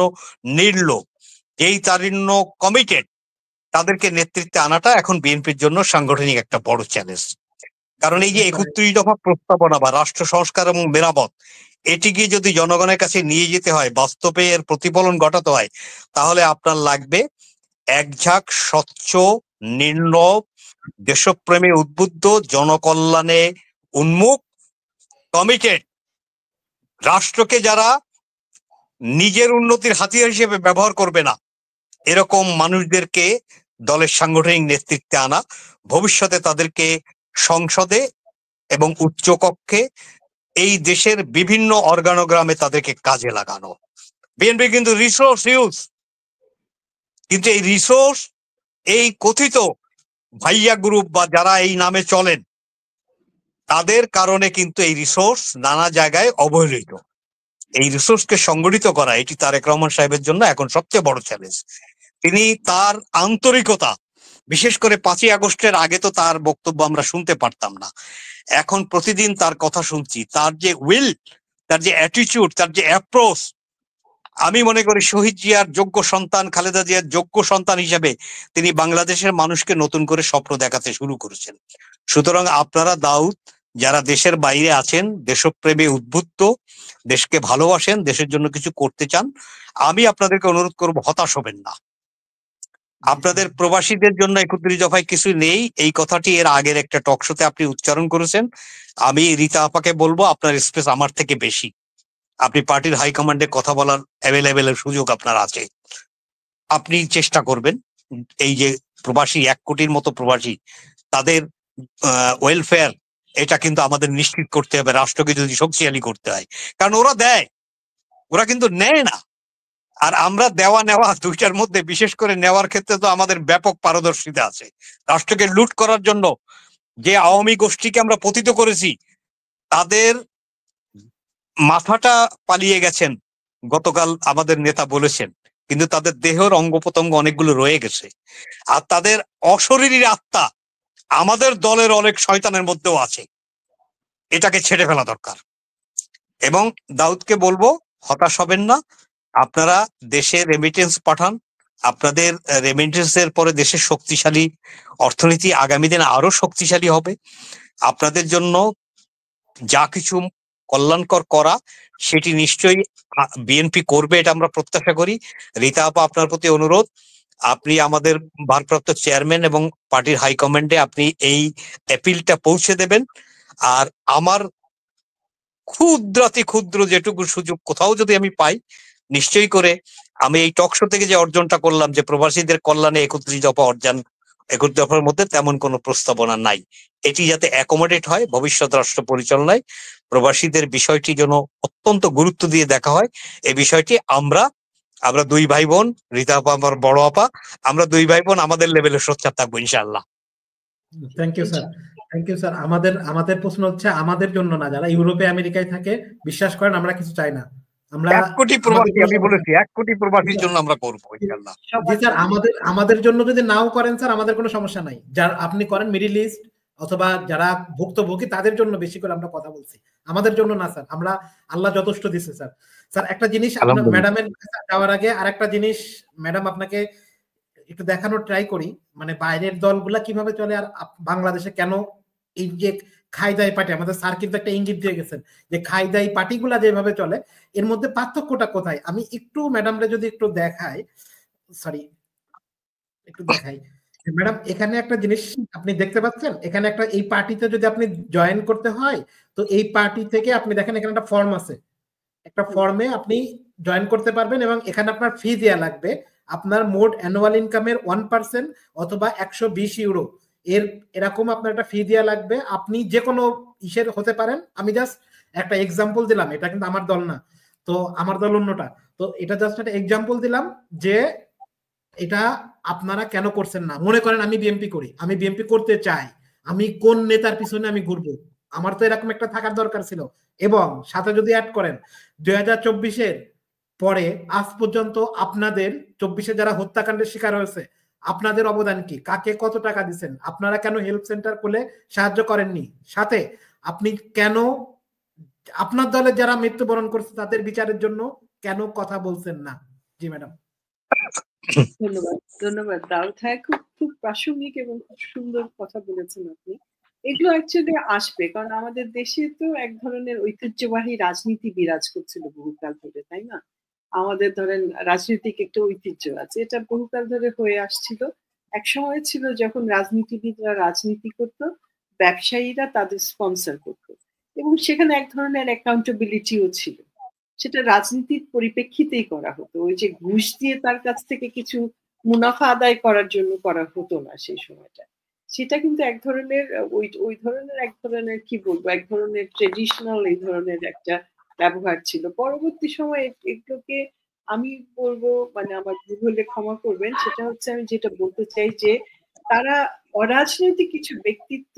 নির্লোভ, যেই তারুণ্য কমিটেড, তাদেরকে নেতৃত্বে আনাটা এখন বিএনপির জন্য সাংগঠনিক একটা বড় চ্যালেঞ্জ। কারণ এই যে 31 দফা প্রস্তাবনা বা রাষ্ট্র সংস্কার এবং মেরামত, এটিকে যদি জনগণের কাছে নিয়ে যেতে হয়, বাস্তবে এর প্রতিফলন ঘটাতে হয়, তাহলে আপনার লাগবে এক ঝাঁক স্বচ্ছ, নির্লোভ, দেশপ্রেমে উদ্বুদ্ধ, জনকল্যাণে উন্মুখ, কমিটেড, রাষ্ট্রকে যারা নিজের উন্নতির হাতিয়ার হিসেবে ব্যবহার করবে না, এরকম মানুষদেরকে দলের সাংগঠনিক নেতৃত্বে আনা, ভবিষ্যতে তাদেরকে সংসদে এবং উচ্চকক্ষে এই দেশের বিভিন্ন অর্গানোগ্রামে তাদেরকে কাজে লাগানো। বিএনপি কিন্তু রিসোর্স ইউজ, কিন্তু এই রিসোর্স এই কথিত ভাইয়া গ্রুপ বা যারা এই নামে চলেন, তাদের কারণে কিন্তু এই রিসোর্স নানা জায়গায় অবহেলিত। এই রিসোর্সকে সংগঠিত করা, এটি তারেক রহমান সাহেবের জন্য এখন সবচেয়ে বড় চ্যালেঞ্জ। তিনি তার আন্তরিকতা, বিশেষ করে 5ই আগস্টের আগে তো তার বক্তব্য আমরা শুনতে পারতাম না, এখন প্রতিদিন তার কথা শুনছি, তার যে উইল, তার যে অ্যাটিটিউড, তার যে অ্যাপ্রোচ, আমি মনে করি শহীদ জিয়ার যোগ্য সন্তান, খালেদা জিয়ার যোগ্য সন্তান হিসেবে তিনি বাংলাদেশের মানুষকে নতুন করে স্বপ্ন দেখাতে শুরু করেছেন। সুতরাং আপনারা দাউদ, যারা দেশের বাইরে আছেন, দেশপ্রেমে উদ্বুদ্ধ, দেশকে ভালোবাসেন, দেশের জন্য কিছু করতে চান, আমি আপনাদেরকে অনুরোধ করব, হতাশ হবেন না। আপনাদের প্রবাসীদের জন্য 31 দফায় কিছু নেই, এই কথাটি এর আগের একটা টক শোতে আপনি উচ্চারণ করেছেন। আমি রীতা আপাকে বলবো, আপনার স্পেস আমার থেকে বেশি, আপনি পার্টির হাইকমান্ডে কথা বলার অ্যাভেলেবেল সুযোগ আপনার আছে, আপনি চেষ্টা করবেন এই যে প্রবাসী 1 কোটির মতো প্রবাসী, তাদের ওয়েলফেয়ার, এটা কিন্তু আমাদের নিশ্চিত করতে হবে, রাষ্ট্রকে যদি শক্তিশালী করতে হয়। কারণ ওরা দেয়, ওরা কিন্তু নেয় না। আর আমরা দেওয়া নেওয়া দুইটার মধ্যে, বিশেষ করে নেওয়ার ক্ষেত্রে তো আমাদের ব্যাপক পারদর্শিতা আছে। রাষ্ট্রকে লুট করার জন্য যে আওয়ামী গোষ্ঠীকে আমরা পতিত করেছি, তাদের মাথাটা পালিয়ে গেছেন গতকাল আমাদের নেতা বলেছেন, কিন্তু তাদের দেহের অঙ্গ প্রত্যঙ্গ অনেকগুলো রয়ে গেছে। আর তাদের অশরীরী আত্মা আমাদের দলের অনেক শয়তানের মধ্যেও আছে, এটাকে ছেড়ে ফেলা দরকার। এবং দাউদকে বলবো, হতাশ হবেন না, আপনারা দেশে রেমিটেন্স পাঠান, আপনাদের রেমিটেন্সের পরে দেশের শক্তিশালী অর্থনীতি আগামী দিনে আরো শক্তিশালী হবে। আপনাদের জন্য যা কিছু কল্যাণকর করা, সেটি নিশ্চয়ই বিএনপি করবে, এটা আমরা প্রত্যাশা করি। রীতা আপা, আপনার প্রতি অনুরোধ, আপনি আমাদের ভারপ্রাপ্ত চেয়ারম্যান এবং পার্টির হাইকমান্ডে আপনি এই অ্যাপিলটা পৌঁছে দেবেন। আর আমার ক্ষুদ্রাতি ক্ষুদ্র যেটুকু সুযোগ কোথাও যদি আমি পাই, নিশ্চয়ই করে আমি এই টক শো থেকে যে অর্জনটা করলাম, যে প্রবাসীদের কল্যাণে 31 দফা অর্জন, 31 দফার মধ্যে তেমন কোনো প্রস্তাবনা নাই, এটি যাতে অ্যাকোমোডেট হয় ভবিষ্যৎ রাষ্ট্র পরিচালনায়, প্রবাসীদের বিষয়টি যেন অত্যন্ত গুরুত্ব দিয়ে দেখা হয়, এই বিষয়টি আমরা 2 ভাই বোন, রীতা আপা আমার বড় আপা, আমরা 2 ভাই বোন আমাদের লেভেলে সোচ্চার থাকবো ইনশাআল্লাহ। Thank you sir, thank you sir. আমাদের প্রশ্ন হচ্ছে আমাদের জন্য না, যারা ইউরোপে আমেরিকায় থাকে, বিশ্বাস করেন আমরা কিছু চাই না। আমরা 1 কোটি প্রবাসী, আমি বলেছি 1 কোটি প্রবাসীর জন্য আমরা করবো ইনশাআল্লাহ। জি স্যার, আমাদের জন্য যদি নাও করেন স্যার, আমাদের কোনো সমস্যা নাই। যার আপনি করেন মিডল ইস্ট অথবা যারা ভুক্তভোগী, তাদের জন্য বেশি করে আমরা কথা বলছি, আমাদের জন্য না স্যার। আমরা আল্লাহ যথেষ্ট দিচ্ছে স্যার। স্যার একটা জিনিস ম্যাডামের যাওয়ার আগে আর একটা জিনিস ম্যাডাম আপনাকে একটু দেখানোর ট্রাই করি, মানে বাইরের দলগুলা কিভাবে চলে আর বাংলাদেশে কেন এই যে খাইদাই পার্টি, আমাদের স্যার কিন্তু একটা ইঙ্গিত দিয়ে গেছেন যে খাইদাই পার্টিগুলা যেভাবে চলে, এর মধ্যে পার্থক্যটা কোথায়। আমি একটু ম্যাডামরে যদি একটু দেখাই, সরি একটু দেখাই ম্যাডাম, এখানে একটা জিনিস আপনি দেখতে পাচ্ছেন, এখানে একটা এই পার্টিতে যদি আপনি জয়েন করতে হয়, তো এই পার্টি থেকে আপনি দেখেন এখানে একটা ফর্ম আছে, একটা ফর্মে আপনি জয়েন করতে পারবেন এবং এখানে আপনার ফি দেওয়া লাগবে। আপনার মোট অ্যানুয়াল ইনকামের 1% অথবা 120 ইউরো এরকম আপনার একটা ফি দেওয়া লাগবে। আপনি যে কোনো ইসের হতে পারেন। আমি জাস্ট একটা এক্সাম্পল দিলাম, এটা কিন্তু আমার দল না, তো আমার দল অন্যটা, তো এটা জাস্ট একটা এক্সাম্পল দিলাম যে এটা আপনারা কেন করছেন না। মনে করেন আমি বিএমপি করি, আমি বিএমপি করতে চাই, আমি কোন নেতার পিছনে আমি ঘুরবো, আমার তো এরকম একটা থাকার দরকার ছিল। এবং সাথে যদি অ্যাড করেন 2024-এর পরে আজ পর্যন্ত আপনাদের 24-এ যারা হত্যাকাণ্ডের শিকার হয়েছে, আপনাদের অবদান কি, কাকে কত টাকা দিচ্ছেন, আপনারা কেন হেল্প সেন্টার খুলে সাহায্য করেননি, সাথে আপনি কেন আপনার দলে যারা মৃত্যুবরণ করছে তাদের বিচারের জন্য কেন কথা বলছেন না। জি ম্যাডাম। ধন্যবাদ, ধন্যবাদ দাউদ। হ্যাঁ, খুব খুব প্রাসঙ্গিক এবং খুব সুন্দর কথা বলেছেন আপনি। এগুলো অ্যাকচুয়ালি আসবে, কারণ আমাদের দেশে তো এক ধরনের ঐতিহ্যবাহী রাজনীতি বিরাজ করছিল বহুকাল ধরে, তাই না? আমাদের ধরেন রাজনৈতিক একটা ঐতিহ্য আছে, এটা বহুকাল ধরে হয়ে আসছিল। এক সময় ছিল যখন রাজনীতিবিদরা রাজনীতি করত, ব্যবসায়ীরা তাদের স্পন্সর করত, এবং সেখানে এক ধরনের অ্যাকাউন্টেবিলিটিও ছিল। সেটা রাজনীতির পরিপ্রেক্ষিতেই করা হতো, ওই যে ঘুষ দিয়ে তার কাছ থেকে কিছু মুনাফা আদায় করার জন্য করা হতো না সেই সময়টা। সেটা কিন্তু এক ধরনের ওই ধরনের এক ধরনের কি বলবো, এক ধরনের ট্রেডিশনাল এই ধরনের একটা ব্যবহার ছিল। পরবর্তী সময়ে এগুলোকে আমি বলবো, মানে আমার ভুল হলে ক্ষমা করবেন, সেটা হচ্ছে আমি যেটা বলতে চাই যে তারা অরাজনৈতিক কিছু ব্যক্তিত্ব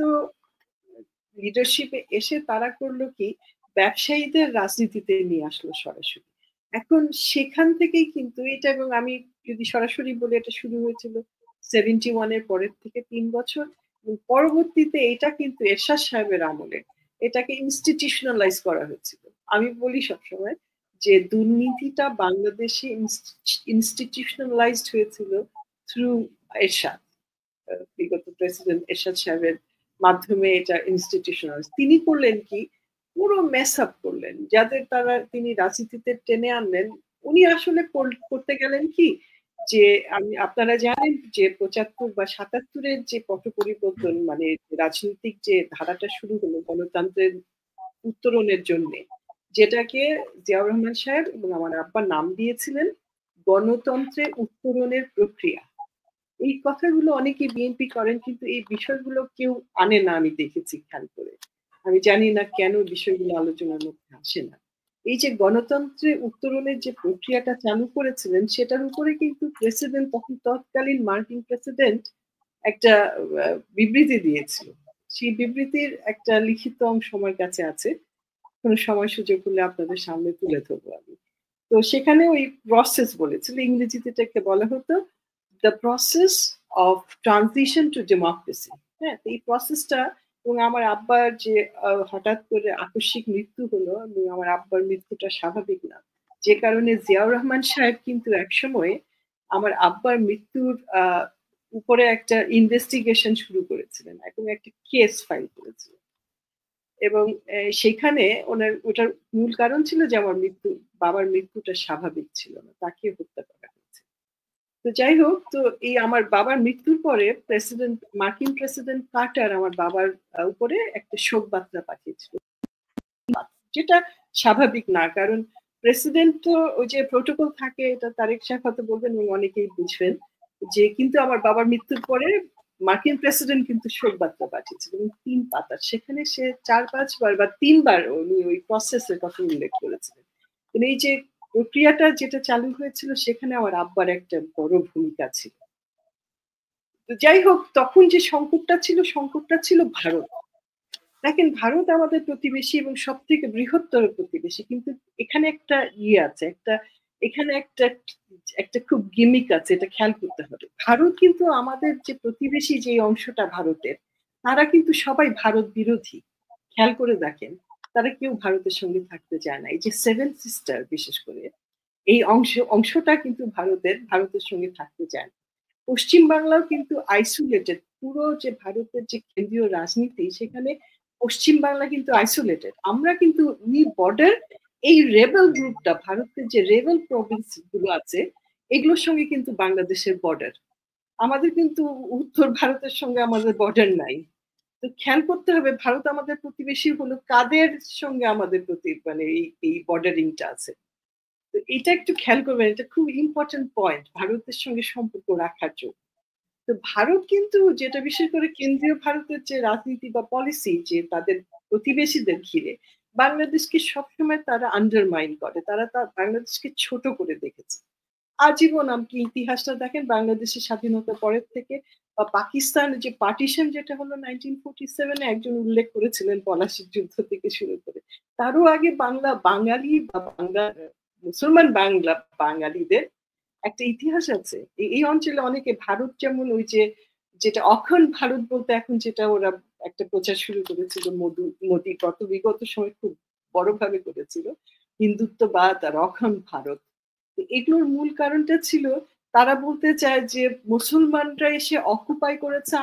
লিডারশিপে এসে তারা করলো কি, ব্যবসায়ীদের রাজনীতিতে নিয়ে আসলো সরাসরি। এখন সেখান থেকেই কিন্তু এটা, এবং আমি যদি সরাসরি বলি, এটা শুরু হয়েছিল 71-এর পরের থেকে 3 বছর, এবং পরবর্তীতে এটা কিন্তু এরশাদ সাহেবের আমলে এটাকে ইনস্টিটিউশনালাইজ করা হয়েছিল। আমি বলি সবসময় যে দুর্নীতিটা বাংলাদেশে ইনস্টিটিউশনালাইজড হয়েছিল থ্রু এরশাদ, বিগত প্রেসিডেন্ট এরশাদ সাহেবের মাধ্যমে এটা ইনস্টিটিউশনাল। তিনি করলেন কি, পুরো মেস আপ করলেন, যাদের তারা তিনি রাজনীতিতে টেনে আনলেন। উনি আসলে করতে গেলেন কি, যে আপনারা জানেন যে 75 বা 77-এর যে পট পরিবর্তন, মানে রাজনৈতিক যে ধারাটা শুরু হলো গণতন্ত্রের উত্তরণের জন্য, যেটাকে জিয়াউর রহমান সাহেব এবং আমার আব্বা নাম দিয়েছিলেন গণতন্ত্রের উত্তরণের প্রক্রিয়া। এই কথাগুলো অনেকে বিএনপি করেন, কিন্তু এই বিষয়গুলো কেউ আনে না, আমি দেখেছি খেয়াল করে। আমি জানি না কেন বিষয়গুলো আলোচনার মধ্যে আসে না। এই যে গণতন্ত্রের উত্তরণের যে প্রক্রিয়াটা চালু করেছিলেন, সেটার উপরে কিন্তু প্রেসিডেন্ট, তৎকালীন মার্কিন প্রেসিডেন্ট একটা বিবৃতি দিয়েছিল। সেই বিবৃতির একটা লিখিত অংশ আমার কাছে আছে, কোনো সময় সুযোগ হলে আপনাদের সামনে তুলে ধরবো আমি। তো সেখানে ওই প্রসেস বলেছিল, ইংরেজিতে এটাকে বলা হতো the process of transition to democracy। হ্যাঁ, এই প্রসেসটা, এবং আমার আব্বার যে হঠাৎ করে আকস্মিক মৃত্যু হলো, এবং আমার আব্বার মৃত্যুটা স্বাভাবিক না, যে কারণে জিয়াউর রহমান সাহেব কিন্তু একসময় আমার আব্বার মৃত্যুর উপরে একটা ইনভেস্টিগেশন শুরু করেছিলেন এবং একটা কেস ফাইল করেছিলেন। এবং সেখানে ওটার মূল কারণ ছিল যে আমার বাবার মৃত্যুটা স্বাভাবিক ছিল না, তাকে হত্যা করা হয়েছে। তো যাই হোক, তো এই আমার বাবার মৃত্যুর পরে মার্কিন প্রেসিডেন্ট কার্টার আমার বাবার উপরে একটা শোক বার্তা পাঠিয়েছিল, যেটা স্বাভাবিক না, কারণ প্রেসিডেন্ট তো ওই যে প্রোটোকল থাকে, এটা তারেক সাহেব হয়তো বলবেন এবং অনেকেই বুঝবেন, যে কিন্তু আমার বাবার মৃত্যুর পরে মার্কিন প্রেসিডেন্ট কিন্তু শোক বার্তা পাঠিয়েছিল, এবং 3 পাতার, সেখানে সে 4-5 বার বা 3 বার উনি ওই প্রসেসের কথা উল্লেখ করেছিলেন। এই যে প্রক্রিয়াটা যেটা চালু হয়েছিল, সেখানে আমার আব্বার একটা বড় ভূমিকা ছিল। তো যাই হোক, তখন যে সংকটটা ছিল ভারত। দেখেন, ভারত আমাদের প্রতিবেশী এবং সব থেকে বৃহত্তর প্রতিবেশী, কিন্তু এখানে একটা আছে, এখানে একটা খুব গিমিক আছে, এটা খেয়াল করতে হবে। ভারত কিন্তু আমাদের যে প্রতিবেশী, যে অংশটা ভারতের, তারা কিন্তু সবাই ভারত বিরোধী। খেয়াল করে দেখেন, তারা কেউ ভারতের সঙ্গে থাকতে চায় না। এই যে 7 সিস্টার বিশেষ করে এই অংশটা কিন্তু ভারতের সঙ্গে থাকতে চায় না। পশ্চিম বাংলাও কিন্তু আইসোলেটেড। পুরো যে ভারতের যে কেন্দ্রীয় রাজনীতি, সেখানে পশ্চিম বাংলা কিন্তু আইসোলেটেড। আমরা কিন্তু বর্ডার, এই রেবেল গ্রুপটা, ভারতের যে রেবেল প্রভিন্স গুলো আছে, এগুলোর সঙ্গে কিন্তু বাংলাদেশের বর্ডার। আমাদের কিন্তু উত্তর ভারতের সঙ্গে আমাদের বর্ডার নাই। তো খেয়াল করতে হবে, ভারত আমাদের প্রতিবেশী হলো কাদের সঙ্গে আমাদের মানে এই বর্ডারিংটা আছে। তো এটা একটু খেয়াল করবেন, এটা খুব ইম্পর্টেন্ট পয়েন্ট ভারতের সঙ্গে সম্পর্ক রাখার জন্য। তো ভারত কিন্তু, যেটা বিশেষ করে কেন্দ্রীয় ভারতের যে রাজনীতি বা পলিসি, যে তাদের প্রতিবেশীদের ঘিরে বাংলাদেশকে সবসময় তারা আন্ডারমাইন করে, তারা বাংলাদেশকে ছোট করে দেখেছে আজীবন। আপনি ইতিহাসটা দেখেন, বাংলাদেশের স্বাধীনতার পরের থেকে বা পাকিস্তান যে পার্টিশন যেটা হলো 1947, একজন উল্লেখ করেছিলেন পলাশির যুদ্ধ থেকে শুরু করে, তারও আগে বাঙালি বা মুসলমান বাঙালিদের একটা ইতিহাস আছে। এই অঞ্চলে অনেকে, ভারত যেমন ওই যে যেটা অখণ্ড ভারত বলতে এখন যেটা ওরা একটা প্রচার শুরু করেছিল, মোদী বিগত সময় খুব বড়ভাবে করেছিল, হিন্দুত্ববাদ আর অখণ্ড ভারত। এগুলোর মূল কারণটা ছিল, তারা বলতে চায় যে মুসলমানরা এসে অকুপাই করেছে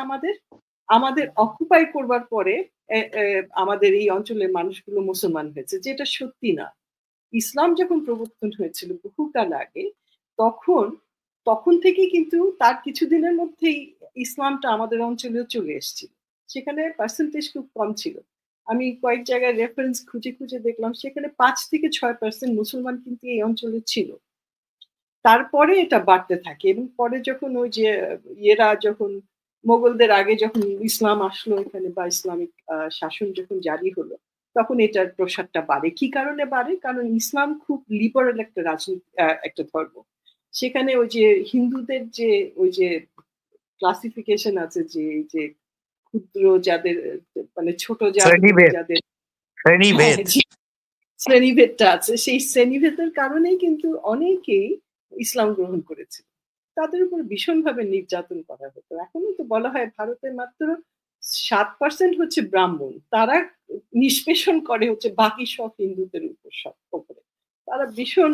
আমাদের অকুপাই করবার পরে আমাদের এই অঞ্চলের মানুষগুলো মুসলমান হয়েছে, যেটা সত্যি না। ইসলাম যখন প্রবর্তন হয়েছিল বহুকাল আগে, তখন থেকে কিন্তু তার কিছুদিনের মধ্যেই ইসলামটা আমাদের অঞ্চলেও চলে এসেছিল। সেখানে পার্সেন্টেজ খুব কম ছিল। আমি কয়েক জায়গায় রেফারেন্স খুঁজে দেখলাম, সেখানে 5 থেকে 6% মুসলমান কিন্তু এই অঞ্চলে ছিল। তারপরে এটা বাড়তে থাকে, এবং পরে যখন ওই যে যখন মোগলদের আগে যখন ইসলাম আসলো এখানে, বা ইসলামিক শাসন যখন জারি হলো, তখন এটার প্রসারটা বাড়ে। কি কারণে বাড়ে? কারণ ইসলাম খুব লিবারেল একটা রাজনীতি, একটা ধর্ম। সেখানে ওই যে হিন্দুদের যে ওই যে ক্লাসিফিকেশন আছে, যে ক্ষুদ্র যাদের, মানে ছোট যাদের শ্রেণীভেদটা আছে, সেই শ্রেণীভেদের কারণেই কিন্তু অনেকেই ইসলাম গ্রহণ করেছিল। তাদের উপর ভীষণভাবে নির্যাতন করা হতো। এখনো তো বলা হয় ভারতের মাত্র 7% হচ্ছে ব্রাহ্মণ, তারা নিষ্পেষণ করে হচ্ছে বাকি সব হিন্দুদের উপরে। তারা ভীষণ,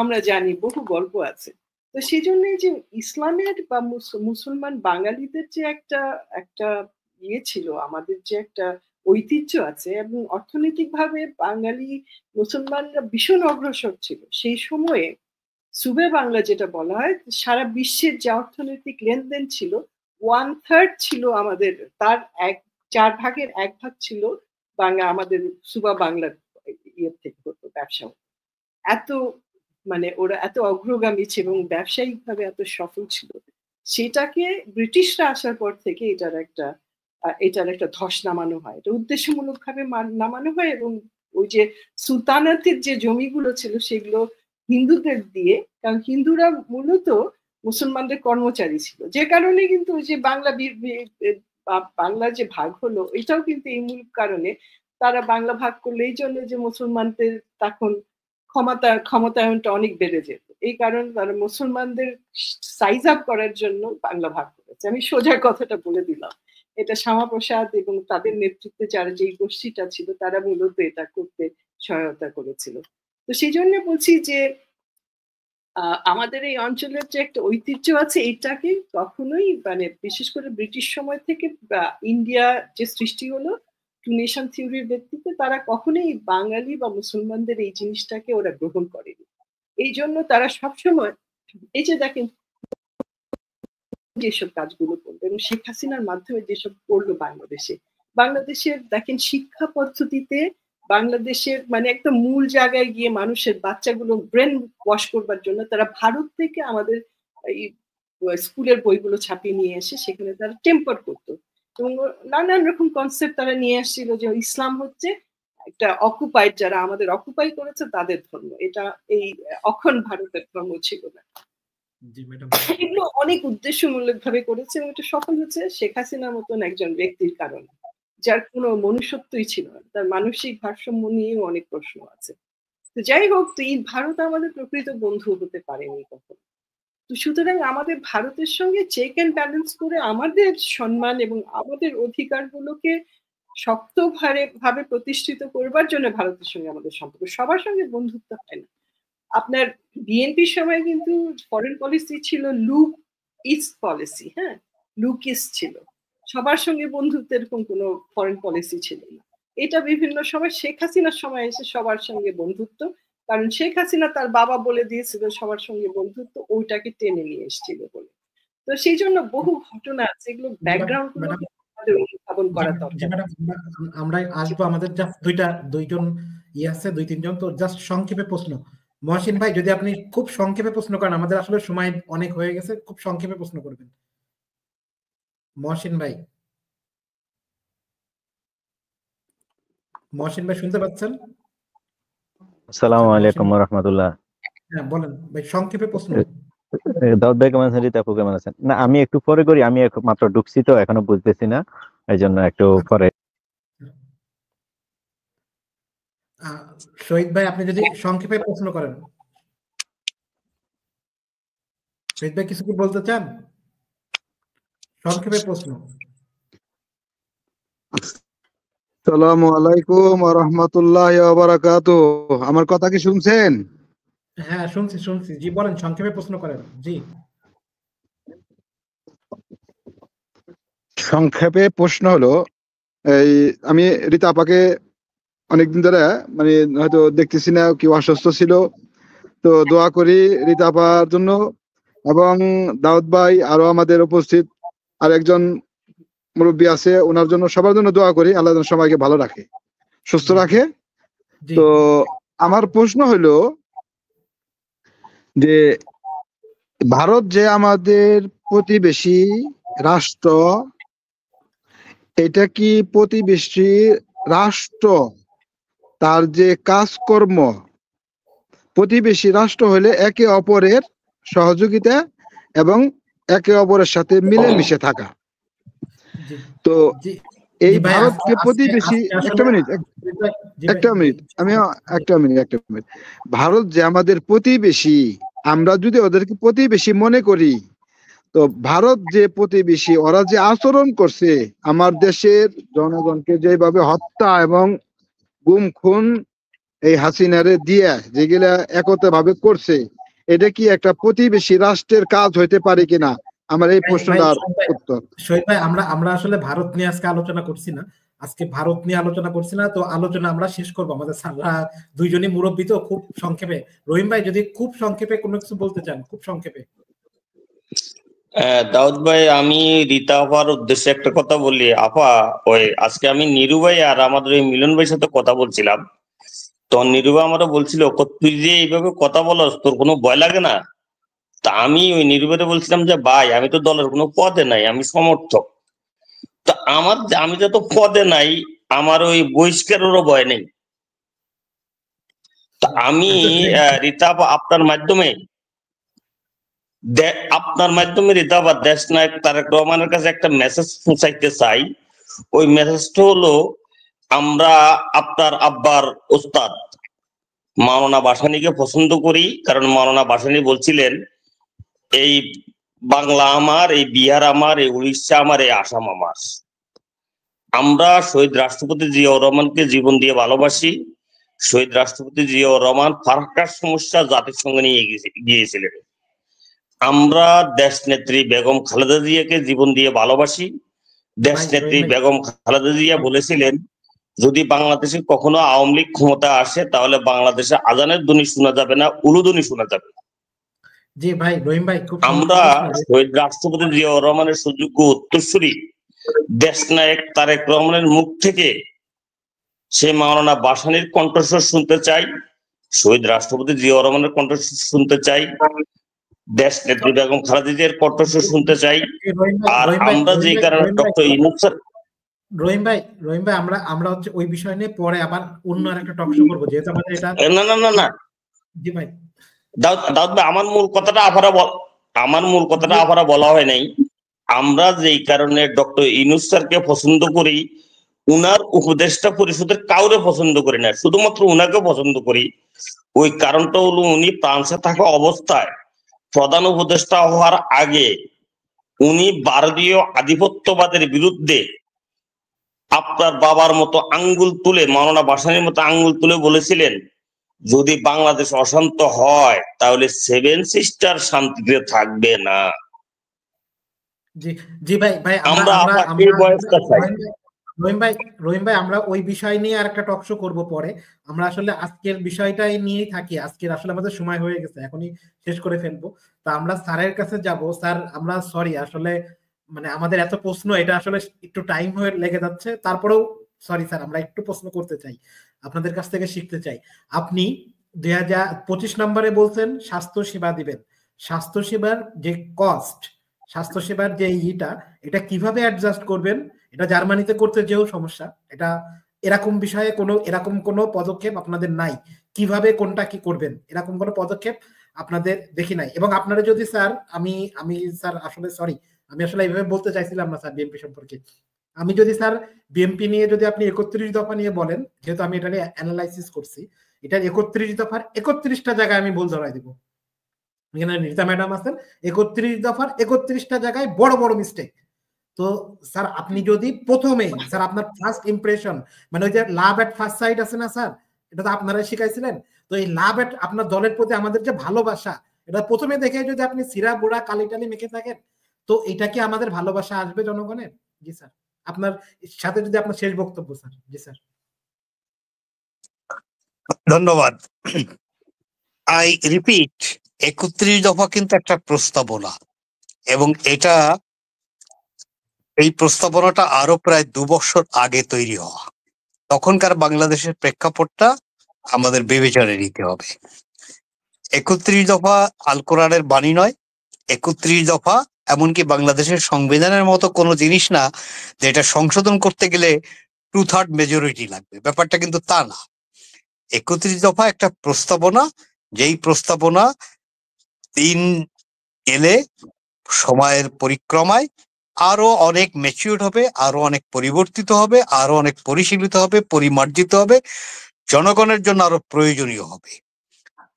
আমরা জানি বহু গল্প আছে। তো সেই জন্য যে ইসলামের বা মুসলমান বাঙালিদের যে একটা ছিল, আমাদের যে একটা ঐতিহ্য আছে, এবং অর্থনৈতিকভাবে বাঙালি মুসলমানরা ভীষণ অগ্রসর ছিল সেই সময়ে। সুবে বাংলা যেটা বলা হয়, সারা বিশ্বের যে অর্থনৈতিক লেনদেন ছিল 1/3 ছিল আমাদের, তার 4 ভাগের 1 ভাগ ছিল আমাদের সুবা বাংলার ইয়ে থেকে হতো, ব্যবসা। এত মানে ওরা এত অগ্রগামী ছিল এবং ব্যবসায়িকভাবে এত সফল ছিল। সেটাকে ব্রিটিশরা আসার পর থেকে এটার একটা ধস নামানো হয়, এটা উদ্দেশ্যমূলকভাবে নামানো হয়। এবং ওই যে সুলতানাতের যে জমিগুলো ছিল সেগুলো হিন্দুদের দিয়ে, কারণ হিন্দুরা মূলত মুসলমানদের কর্মচারী ছিল, যে কারণে কিন্তু ওই যে বাংলা যে ভাগ হলো, এটাও কিন্তু এই মূল কারণে তারা বাংলা ভাগ করলে, এই জন্য যে মুসলমানদের তখন ক্ষমতায়নটা অনেক বেড়ে যেত। এই কারণে তারা মুসলমানদের সাইজ আপ করার জন্য বাংলা ভাগ করেছে। আমি সোজা কথাটা বলে দিলাম। এটা শ্যামাপ্রসাদ এবং তাদের নেতৃত্বে যারা যে গোষ্ঠীটা ছিল, তারা মূলত এটা করতে সহায়তা করেছিল। তো সেই জন্য বলছি যে আমাদের এই অঞ্চলের যে একটা ঐতিহ্য আছে, এটাকে কখনোই, মানে বিশেষ করে ব্রিটিশ সময় থেকে ইন্ডিয়া যে সৃষ্টি হলো টু নেশন থিওরির ভিত্তিতে, তারা কখনোই বাঙালি বা মুসলমানদের এই জিনিসটাকে ওরা গ্রহণ করেনি। এই জন্য তারা সবসময়, এই যে দেখেন যেসব কাজগুলো করলো এবং শেখ হাসিনার মাধ্যমে যেসব করলো বাংলাদেশের দেখেন শিক্ষা পদ্ধতিতে, বাংলাদেশের মানে একটা মূল জায়গায় গিয়ে মানুষের বাচ্চাগুলো ব্রেন ওয়াশ করবার জন্য তারা ভারত থেকে আমাদের এই স্কুলের বইগুলো ছাপিয়ে নিয়ে এসে সেখানে তারা টেম্পার করতো, এবং নানান রকম কনসেপ্ট তারা নিয়ে আসছিল, যে ইসলাম হচ্ছে একটা অকুপাইড, যারা আমাদের অকুপাই করেছে তাদের ধর্ম, এটা এই অখণ্ড ভারতের ধর্ম ছিল না। জি ম্যাডাম, এগুলো অনেক উদ্দেশ্যমূলক ভাবে করেছে এবং এটা সফল হচ্ছে শেখ হাসিনার মতন একজন ব্যক্তির কারণে, যার কোনো মনুষ্যত্বই ছিল না। তার মানসিক ভারসাম্য নিয়েও অনেক প্রশ্ন আছে। তো যাই হোক, তো এই ভারত আমাদের প্রকৃত বন্ধু হতে পারেনি কখনো। তো সুতরাং আমাদের ভারতের সঙ্গে চেক অ্যান্ড ব্যালেন্স করে আমাদের সম্মান এবং আমাদের অধিকারগুলোকে শক্তভাবে প্রতিষ্ঠিত করবার জন্য ভারতের সঙ্গে আমাদের সম্পর্ক। সবার সঙ্গে বন্ধুত্ব হয় না। আপনার বিএনপির সময় কিন্তু ফরেন পলিসি ছিল লুক ইস্ট পলিসি, হ্যাঁ, লুক ইস্ট ছিল, সবার সঙ্গে বন্ধুত্ব এরকম কোনো ফরেন পলিসি ছিল না। এটা বিভিন্ন সময় শেখ হাসিনার সময় এসে সবার সঙ্গে বন্ধুত্ব, কারণ শেখ হাসিনা তার বাবা বলে দিয়েছিল সবার সঙ্গে বন্ধুত্ব, ওইটাকে টেনে নিয়ে এসেছিল বলে। তো সেই জন্য বহু ঘটনা আছে, এগুলো ব্যাকগ্রাউন্ড অনুধাবন করা দরকার। আমরা আসবো, আমাদের জাস্ট দুইজন আছে, 2-3 জন, তো জাস্ট সংক্ষেপে প্রশ্ন। মহসিন ভাই, যদি আপনি খুব সংক্ষেপে প্রশ্ন করেন, আমাদের আসলে সময় অনেক হয়ে গেছে, খুব সংক্ষেপে প্রশ্ন করবেন। মহসিন ভাই, শুনতে পাচ্ছেন? আসসালামু আলাইকুম ওয়া রাহমাতুল্লাহ। হ্যাঁ বলেন ভাই, সংক্ষেপে প্রশ্ন। দাউদ ভাই কেমন আছেন? রিতা আপু কেমন আছেন? না, আমি একটু পরে করি, আমি মাত্র ঢুকছি তো এখনো বুঝতেছি না, এই জন্য একটু পরে। শহীদ ভাই, আপনি যদি সংক্ষেপে প্রশ্ন করেন। শহীদ ভাই কিছু কি বলতে চান? সংক্ষেপে প্রশ্ন। আসসালামু আলাইকুম ওয়া রাহমাতুল্লাহি ওয়া বারাকাতুহু। আমার কথা কি শুনছেন? হ্যাঁ শুনছি। জি বলেন, সংক্ষেপে প্রশ্ন করেন। জি সংক্ষেপে প্রশ্ন হলো, এই আমি রিতা আপাকে অনেকদিন ধরে মানে হয়তো দেখতেছি না, কেউ অসুস্থ ছিল, তো দোয়া করি রিতা আপার জন্য এবং দাউদ ভাই আরো আমাদের উপস্থিত আর একজন মুরব্বী আছে, ওনার জন্য, সবার জন্য দোয়া করি আল্লাহ যেন সবাইকে ভালো রাখে, সুস্থ রাখে। তো আমার প্রশ্ন হলো যে ভারত যে আমাদের প্রতিবেশী রাষ্ট্র, এটা কি প্রতিবেশী রাষ্ট্র তার যে কাজকর্ম, প্রতিবেশী রাষ্ট্র হলে একে অপরের সহযোগিতা এবং একে অপরের সাথে মিলেমিশে থাকা। তো এই ভারতকে প্রতিবেশী, একটা মিনিট, ভারত যে আমাদের প্রতিবেশী, আমরা যদি ওদেরকে প্রতিবেশী মনে করি, তো ভারত যে প্রতিবেশী, ওরা যে আচরণ করছে আমার দেশের জনগণকে যেভাবে হত্যা এবং গুম খুন এই হাসিনারে দিয়া যেগুলা একতা ভাবে করছে, এটা কি একটা প্রতিবেশী রাষ্ট্রের কাজ হইতে পারে কিনা? আমার এই প্রশ্নটার উত্তর। শহীদ ভাই, আমরা আসলে ভারত নিয়ে আজকে আলোচনা করছি না, তো আলোচনা আমরা শেষ করবো। আমাদের স্যাররা দুইজনই মুরব্বী, তো খুব সংক্ষেপে। রহিম ভাই, যদি খুব সংক্ষেপে কোনো কিছু বলতে চান, খুব সংক্ষেপে। দাউদ ভাই, আমি রিতা আপার উদ্দেশ্যে একটা কথা বলি। আপা, ওই আজকে আমি নিরু ভাই আর আমাদের ওই মিলন ভাইয়ের সাথে কথা বলছিলাম, তো নিরু ভাই আমারও বলছিল, তুই যে এইভাবে কথা বলস, তোর কোনো ভয় লাগে না? তা আমি ওই নিরু ভাইকে বলছিলাম যে ভাই, আমি তো দলের কোনো পদে নাই, আমি সমর্থক। তো আমি যত পদে নাই, আমার ওই বহিষ্কারেরও ভয় নেই। তা আমি রিতা আপা আপনার মাধ্যমে রিতা আপা দেশ নায়ক তারেক রহমানের কাছে একটা মেসেজ পৌঁছাইতে চাই। ওই মেসেজটা হলো, আমরা আপনার আব্বার ওস্তাদ মাওলানা ভাসানীকে পছন্দ করি, কারণ মাওলানা ভাসানী বলছিলেন, এই বাংলা আমার, এই বিহার আমার, এই উড়িষ্যা আমার, এই আসাম আমার। আমরা শহীদ রাষ্ট্রপতি জিয়াউর রহমানকে জীবন দিয়ে ভালোবাসি। শহীদ রাষ্ট্রপতি জিয়াউর রহমান ফারাক্কার সমস্যা জাতিসংঘে নিয়ে গিয়েছিলেন। আমরা দেশ নেত্রী বেগম খালেদা জিয়াকে জীবন দিয়ে ভালোবাসি। দেশ নেত্রী বেগম খালেদা জিয়া বলেছিলেন, যদি বাংলাদেশে কখনো আওয়ামী লীগ ক্ষমতা আসে, তাহলে বাংলাদেশে আজানের ধ্বনি শোনা যাবে না, উলুধ্বনি শোনা যাবে। জি ভাই, রহিম ভাই, আমরা শহীদ রাষ্ট্রপতি জিয়াউর রহমানের সুযোগ্য উত্তরসূরি দেশ নায়ক তারেক রহমানের মুখ থেকে সে মাওলানা ভাসানীর কণ্ঠস্বর শুনতে চাই, শহীদ রাষ্ট্রপতি জিয়াউর রহমানের কণ্ঠস্বর শুনতে চাই, দেশ নেত্রী বেগম খালেদা জিয়ার কণ্ঠস্বর শুনতে চাই। আর আমরা যে কারণে ডক্টর ইউনূস স্যার, রহিম ভাই, আমরা হচ্ছে ওই বিষয় নিয়ে পরে আবার অন্য আরেকটা টক শো করবো, যেহেতু আমাদের এটা না। জি ভাই, দাউদ ভাই, আমার মূল কথাটা আমার মূল কথাটা আবার বলা হয় নাই। আমরা যেই কারণে ডক্টর ইউনূস স্যারকে পছন্দ করি, উনার উপদেষ্টা পরিষদের কাউরে পছন্দ করি না, শুধুমাত্র উনাকে পছন্দ করি। ওই কারণটা হলো উনি ফ্রান্সে থাকা অবস্থায় প্রধান উপদেষ্টা হওয়ার আগে উনি ভারতীয় আধিপত্যবাদের বিরুদ্ধে আপনার বাবার মতো আঙ্গুল তুলে, মাওলানা ভাসানীর মতো আঙ্গুল তুলে বলেছিলেন, যদি বাংলাদেশ অশান্ত হয় তাহলে 7 সিস্টার শান্তিতে থাকবে না। জি জি ভাই, আমরা এই বয়সটা চাই। রহিম ভাই, আমরা ওই বিষয় নিয়ে আর একটা টক শো করবো পরে। আমরা আসলে আজকের বিষয়টাই নিয়েই থাকি। আজকের আসলে আমাদের সময় হয়ে গেছে, এখনই শেষ করে ফেলবো। তা আমরা স্যারের কাছে যাব। স্যার, আমরা সরি, আসলে মানে আমাদের এত প্রশ্ন, এটা আসলে একটু টাইম হয়ে লেগে যাচ্ছে। তারপরেও সরি স্যার, আমরা একটু প্রশ্ন করতে চাই, আপনাদের কাছ থেকে শিখতে চাই। আপনি 2025 নম্বরে বলছেন স্বাস্থ্য সেবা দিবেন। স্বাস্থ্য সেবার যে কস্ট, স্বাস্থ্য সেবার যে এটা কিভাবে অ্যাডজাস্ট করবেন? এটা জার্মানিতে করতে যেও সমস্যা, এটা এরকম বিষয়ে এরকম কোনো পদক্ষেপ আপনাদের নাই। কিভাবে কোনটা কি করবেন এরকম কোনো পদক্ষেপ আপনাদের দেখি নাই। এবং আপনারা যদি স্যার, আমি স্যার আসলে সরি, আমি আসলে এইভাবে বলতে চাইছিলাম না স্যার বিএনপি সম্পর্কে। আমি যদি স্যার বিএনপি নিয়ে যদি আপনি 31 দফা নিয়ে বলেন, যেহেতু আমি এটা নিয়ে অ্যানালাইসিস করছি, এটার 31 দফার 31টা জায়গায় আমি ভুল ধরাই দিব। এখানে রিতা ম্যাডাম আছেন, 31 দফার 31টা জায়গায় বড় বড় মিস্টেক। তো স্যার আপনি যদি প্রথমেই স্যার আপনার ফার্স্ট ইমপ্রেশন, মানে ওই যে লাভ এট ফার্স্ট সাইট আছে না স্যার, এটা তো আপনারাই শিখাইছিলেন। তো এই লাভ এট, আপনার দলের প্রতি আমাদের যে ভালোবাসা, এটা প্রথমে দেখে যদি আপনি সিরা বুড়া কালি টালি মেখে থাকেন, তো এটা কি আমাদের ভালোবাসা আসবে জনগণের? জি স্যার, আপনার সাথে যদি আপনার শেষ বক্তব্য স্যার। জি স্যার। ধন্যবাদ। আই রিপিট, 31 দফা কিন্তু একটা প্রস্তাবনা, এবং এই প্রস্তাবনাটা আরো প্রায় 2 বছর আগে তৈরি হওয়া। তখনকার বাংলাদেশের প্রেক্ষাপটটা আমাদের বিবেচনায় নিতে হবে। 31 দফা আল কোরআনের বাণী নয়। 31 দফা এমনকি বাংলাদেশের সংবিধানের মতো কোনো জিনিস না যে এটা সংশোধন করতে গেলে 2/3 মেজরিটি লাগবে, ব্যাপারটা কিন্তু তা না। 31 দফা একটা প্রস্তাবনা, যেই প্রস্তাবনা দিন এলে সময়ের পরিক্রমায় আরো অনেক ম্যাচিউরড হবে, আরো অনেক পরিবর্তিত হবে, আরো অনেক পরিশীলিত হবে, পরিমার্জিত হবে, জনগণের জন্য আরো প্রয়োজনীয় হবে।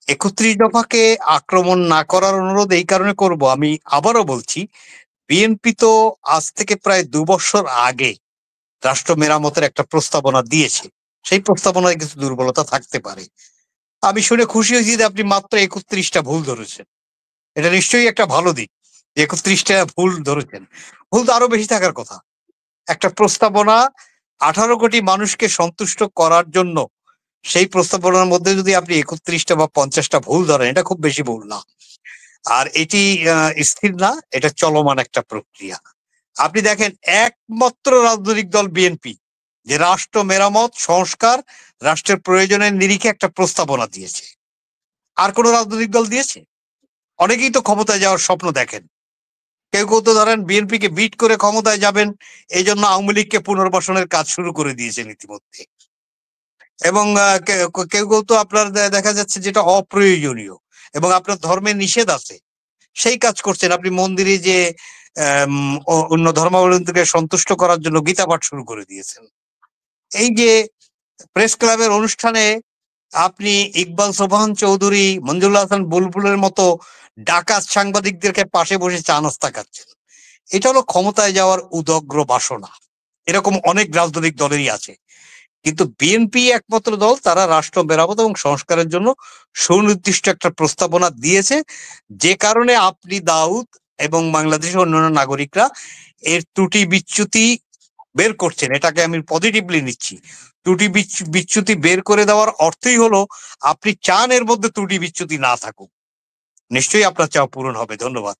31 দফাকে আক্রমণ না করার অনুরোধ এই কারণে করব, আমি আবারও বলছি, বিএনপি তো আজ থেকে প্রায় 2 বছর আগে রাষ্ট্র মেরামতের একটা প্রস্তাবনা দিয়েছে। সেই প্রস্তাবনায় কিছু দুর্বলতা থাকতে পারে। আমি শুনে খুশি হয়েছি যে আপনি মাত্র 31টা ভুল ধরেছেন। এটা নিশ্চয়ই একটা ভালো দিক, 31টা ভুল ধরেছেন। ভুল তো আরো বেশি থাকার কথা। একটা প্রস্তাবনা 18 কোটি মানুষকে সন্তুষ্ট করার জন্য, সেই প্রস্তাবনার মধ্যে যদি আপনি 31টা বা 50টা ভুল ধরেন, এটা খুব বেশি ভুল না। আর এটি স্থির না, এটা চলমান একটা প্রক্রিয়া। আপনি দেখেন, একমাত্র রাজনৈতিক দল বিএনপি যে রাষ্ট্র মেরামত, সংস্কার, রাষ্ট্রের প্রয়োজনের নিরিখে একটা প্রস্তাবনা দিয়েছে। আর কোন রাজনৈতিক দল দিয়েছে? অনেকেই তো ক্ষমতায় যাওয়ার স্বপ্ন দেখেন। কেউ কেউ তো ধরেন বিএনপি কে বিট করে ক্ষমতায় যাবেন, এই জন্য আওয়ামী লীগকে পুনর্বাসনের কাজ শুরু করে দিয়েছেন ইতিমধ্যে। এবং কেউ কেউ তো আপনার দেখা যাচ্ছে যেটা অপ্রয়োজনীয় এবং আপনার ধর্মের নিষেধ আছে, সেই কাজ করছেন। আপনি মন্দিরে যে অন্য ধর্মাবলম্বীকে সন্তুষ্ট করার জন্য গীতা পাঠ শুরু করে দিয়েছেন। এই যে প্রেস ক্লাবের অনুষ্ঠানে আপনি ইকবাল সোবহান চৌধুরী, মঞ্জুরুল হাসান বুলবুলের মতো ডাকাত সাংবাদিকদেরকে পাশে বসে চা নাস্তা খাচ্ছেন, এটা হলো ক্ষমতায় যাওয়ার উদগ্র বাসনা। এরকম অনেক রাজনৈতিক দলেরই আছে, কিন্তু বিএনপি একমাত্র দল তারা রাষ্ট্র মেরামত এবং সংস্কারের জন্য সুনির্দিষ্ট একটা প্রস্তাবনা দিয়েছে। যে কারণে আপনি দাউদ এবং বাংলাদেশের অন্যান্য নাগরিকরা এর ত্রুটি বিচ্যুতি বের করছেন, এটাকে আমি পজিটিভলি নিচ্ছি। ত্রুটি বিচ্যুতি বের করে দেওয়ার অর্থই হলো আপনি চান এর মধ্যে ত্রুটি বিচ্যুতি না থাকুক। নিশ্চয়ই আপনার চাওয়া পূরণ হবে। ধন্যবাদ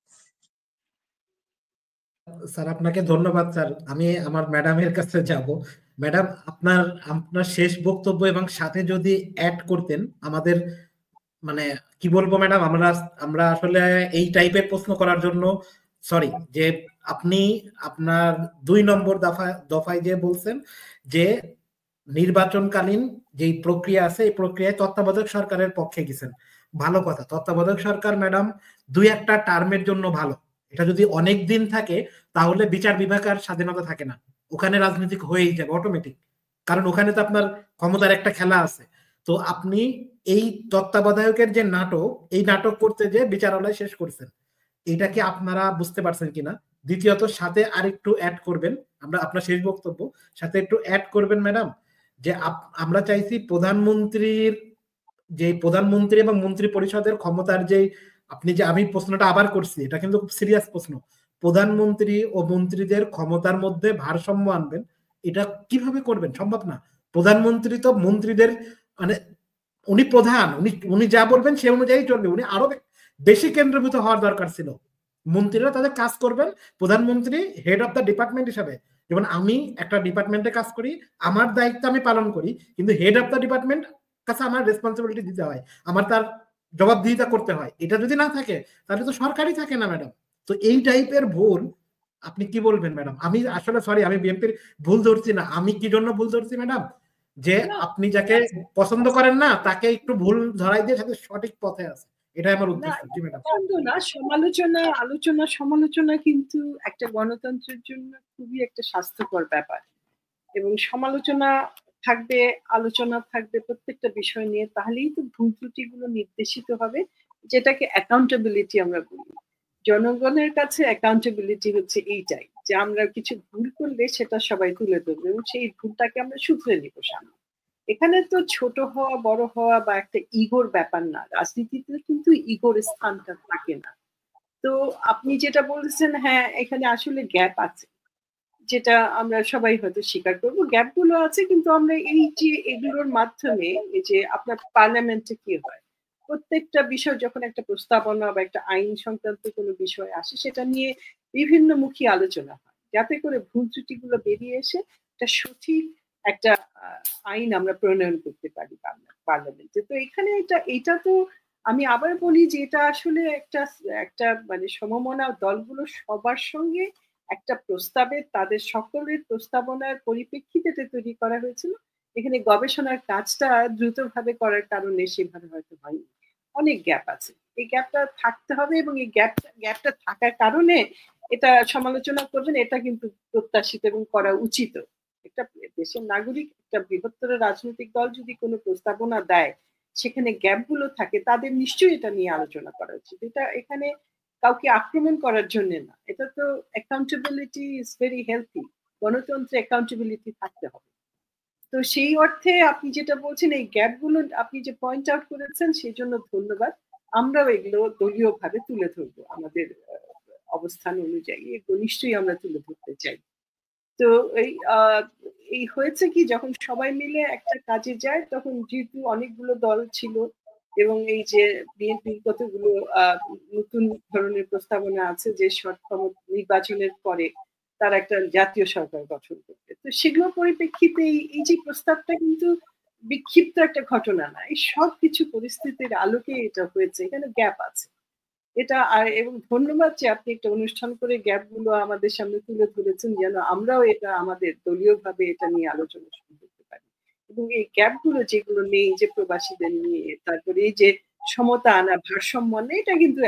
স্যার। আপনাকে ধন্যবাদ স্যার। আমি আমার ম্যাডামের কাছে যাব। ম্যাডাম, আপনার শেষ বক্তব্য এবং সাথে যদি অ্যাড করতেন আমাদের, মানে কি বলবো ম্যাডাম, আমরা আসলে এই টাইপের প্রশ্ন করার জন্য সরি, যে আপনি আপনার 2 নম্বর দফায় যে বলছেন যে নির্বাচনকালীন যেই প্রক্রিয়া আছে এই প্রক্রিয়ায় তত্ত্বাবধায়ক সরকারের পক্ষে গেছেন, ভালো কথা। তত্ত্বাবধায়ক সরকার ম্যাডাম 2-1টা টার্মের জন্য ভালো, এটা যদি অনেক দিন থাকে তাহলে বিচার বিভাগ আর স্বাধীনতা থাকে না, ওখানে রাজনীতি হয়েই যাবে অটোমেটিক, কারণ ওখানে তো আপনার ক্ষমতার একটা খেলা আছে। তো আপনি এই তত্ত্বাবধায়কের যে নাটক, এই নাটক করতে যে বিচারালয় শেষ করছেন, এটাকে আপনারা বুঝতে পারছেন কিনা। দ্বিতীয়ত সাথে আরেকটু অ্যাড করবেন, আমরা আপনার শেষ বক্তব্য সাথে একটু অ্যাড করবেন ম্যাডাম, যে আমরা চাইছি প্রধানমন্ত্রী এবং মন্ত্রী পরিষদের ক্ষমতার যে আপনি যে, আমি প্রশ্নটা আবার করছি, এটা কিন্তু খুব সিরিয়াস প্রশ্ন, প্রধানমন্ত্রী ও মন্ত্রীদের ক্ষমতার মধ্যে ভারসাম্য আনবেন, এটা কিভাবে করবেন? সম্ভব না। প্রধানমন্ত্রী তো মন্ত্রীদের মানে উনি প্রধান, উনি যা বলবেন সে অনুযায়ী চলবে, উনি আরো বেশি কেন্দ্রীভূত হওয়ার দরকার ছিল। মন্ত্রীরা তাদের কাজ করবেন, প্রধানমন্ত্রী হেড অফ দ্য ডিপার্টমেন্ট হিসাবে, যেমন আমি একটা ডিপার্টমেন্টে কাজ করি, আমার দায়িত্ব আমি পালন করি, কিন্তু হেড অফ দ্য ডিপার্টমেন্ট কাছে আমার রেসপন্সিবিলিটি দিতে হয়, আমার তার জবাবদিহিতা করতে হয়। এটা যদি না থাকে তাহলে তো সরকারই থাকে না ম্যাডাম। তো এই টাইপের ভুল আপনি কি বলবেন ম্যাডাম? আমি আসলে সরি, আমি বিএনপির ভুল ধরছি না। আমি কি জন্য ভুল ধরছি ম্যাডাম, যে আপনি যাকে পছন্দ করেন না তাকে একটু ভুল ধরাই দিয়ে সাথে সঠিক পথে আছে, এটাই আমার উদ্দেশ্য। জি ম্যাডাম। না, সমালোচনা কিন্তু একটা গণতন্ত্রের জন্য খুবই একটা স্বাস্থ্যকর ব্যাপার, এবং সমালোচনা থাকবে, আলোচনা থাকবে প্রত্যেকটা বিষয় নিয়ে, তাহলেই তো ভুল ত্রুটিগুলো নির্দেশিত হবে, যেটাকে অ্যাকাউন্টেবিলিটি আমরা বলি। জনগণের কাছে অ্যাকাউন্টেবিলিটি হচ্ছে এইটাই, যে আমরা কিছু ভুল করলে সেটা সবাই তুলে ধরবে এবং সেই ভুলটাকে আমরা শুধরে নিব সামনে। এখানে তো ছোট হওয়া, বড় হওয়া বা একটা ইগোর ব্যাপার না, রাজনীতিতে কিন্তু ইগোর স্থানটা থাকে না। তো আপনি যেটা বলছেন, হ্যাঁ এখানে আসলে গ্যাপ আছে, যেটা আমরা সবাই হয়তো স্বীকার করবো, গ্যাপগুলো আছে, কিন্তু আমরা এই যে এগুলোর মাধ্যমে, এই যে আপনার পার্লামেন্টে কি হয়, প্রত্যেকটা বিষয় যখন একটা প্রস্তাবনা বা একটা আইন সংক্রান্ত কোনো বিষয় আসে, সেটা নিয়ে বিভিন্নমুখী আলোচনা হয়, যাতে করে ভুল ত্রুটিগুলো বেরিয়ে এসে একটা সঠিক একটা আইন আমরা প্রণয়ন করতে পারি পার্লামেন্টে। তো এখানে এটা তো আমি আবার বলি যে এটা আসলে একটা মানে সমমনা দলগুলো সবার সঙ্গে একটা প্রস্তাবে, তাদের সকলের প্রস্তাবনার পরিপ্রেক্ষিতে তৈরি করা হয়েছিল। এখানে গবেষণার কাজটা দ্রুতভাবে করার কারণে সেভাবে হয়তো হয়নি, অনেক গ্যাপ আছে, এই গ্যাপটা থাকতে হবে, এবং এই গ্যাপটা থাকার কারণে এটা সমালোচনা করবেন, এটা কিন্তু প্রত্যাশিত এবং করা উচিত। একটা দেশের নাগরিক, একটা বৃহত্তর রাজনৈতিক দল যদি কোনো প্রস্তাবনা দেয়, সেখানে গ্যাপগুলো থাকে, তাদের নিশ্চয়ই এটা নিয়ে আলোচনা করা উচিত। এটা এখানে কাউকে আক্রমণ করার জন্য না, এটা তো অ্যাকাউন্টেবিলিটি ইজ ভেরি হেলথি, গণতন্ত্রে অ্যাকাউন্টেবিলিটি থাকতে হবে। তো সেই অর্থে আপনি যেটা বলছেন, এই গ্যাপগুলো আপনি যে পয়েন্ট আউট করেছেন, সেই জন্য ধন্যবাদ। আমরাও এগুলো দলীয়ভাবে তুলে ধরবো, আমাদের অবস্থান অনুযায়ী এগুলো নিশ্চয়ই আমরা তুলে ধরতে চাই। তো এই হয়েছে কি, যখন সবাই মিলে একটা কাজে যায়, তখন যেহেতু অনেকগুলো দল ছিল, এবং এই যে বিএনপির কতগুলো নতুন ধরনের প্রস্তাবনা আছে যে নির্বাচনের পরে তার একটা জাতীয় সরকার গঠন করবে, তো সেগুলো পরিপ্রেক্ষিতে এই যে প্রস্তাবটা কিন্তু বিক্ষিপ্ত একটা ঘটনা না, এই সব কিছু পরিস্থিতির আলোকে এটা হয়েছে, এখানে গ্যাপ আছে এটা। আর এবং ধন্যবাদ যে আপনি একটা অনুষ্ঠান করে গ্যাপগুলো আমাদের সামনে তুলে ধরেছেন, যেন আমরাও এটা আমাদের দলীয়ভাবে এটা নিয়ে আলোচনা শুরু করতে পারি, এবং এই গ্যাপগুলো যেগুলো নেই, যে প্রবাসীদের নিয়ে, তারপরে এই যে সমতা আনা, ভারসাম্য আনা, এটা কিন্তু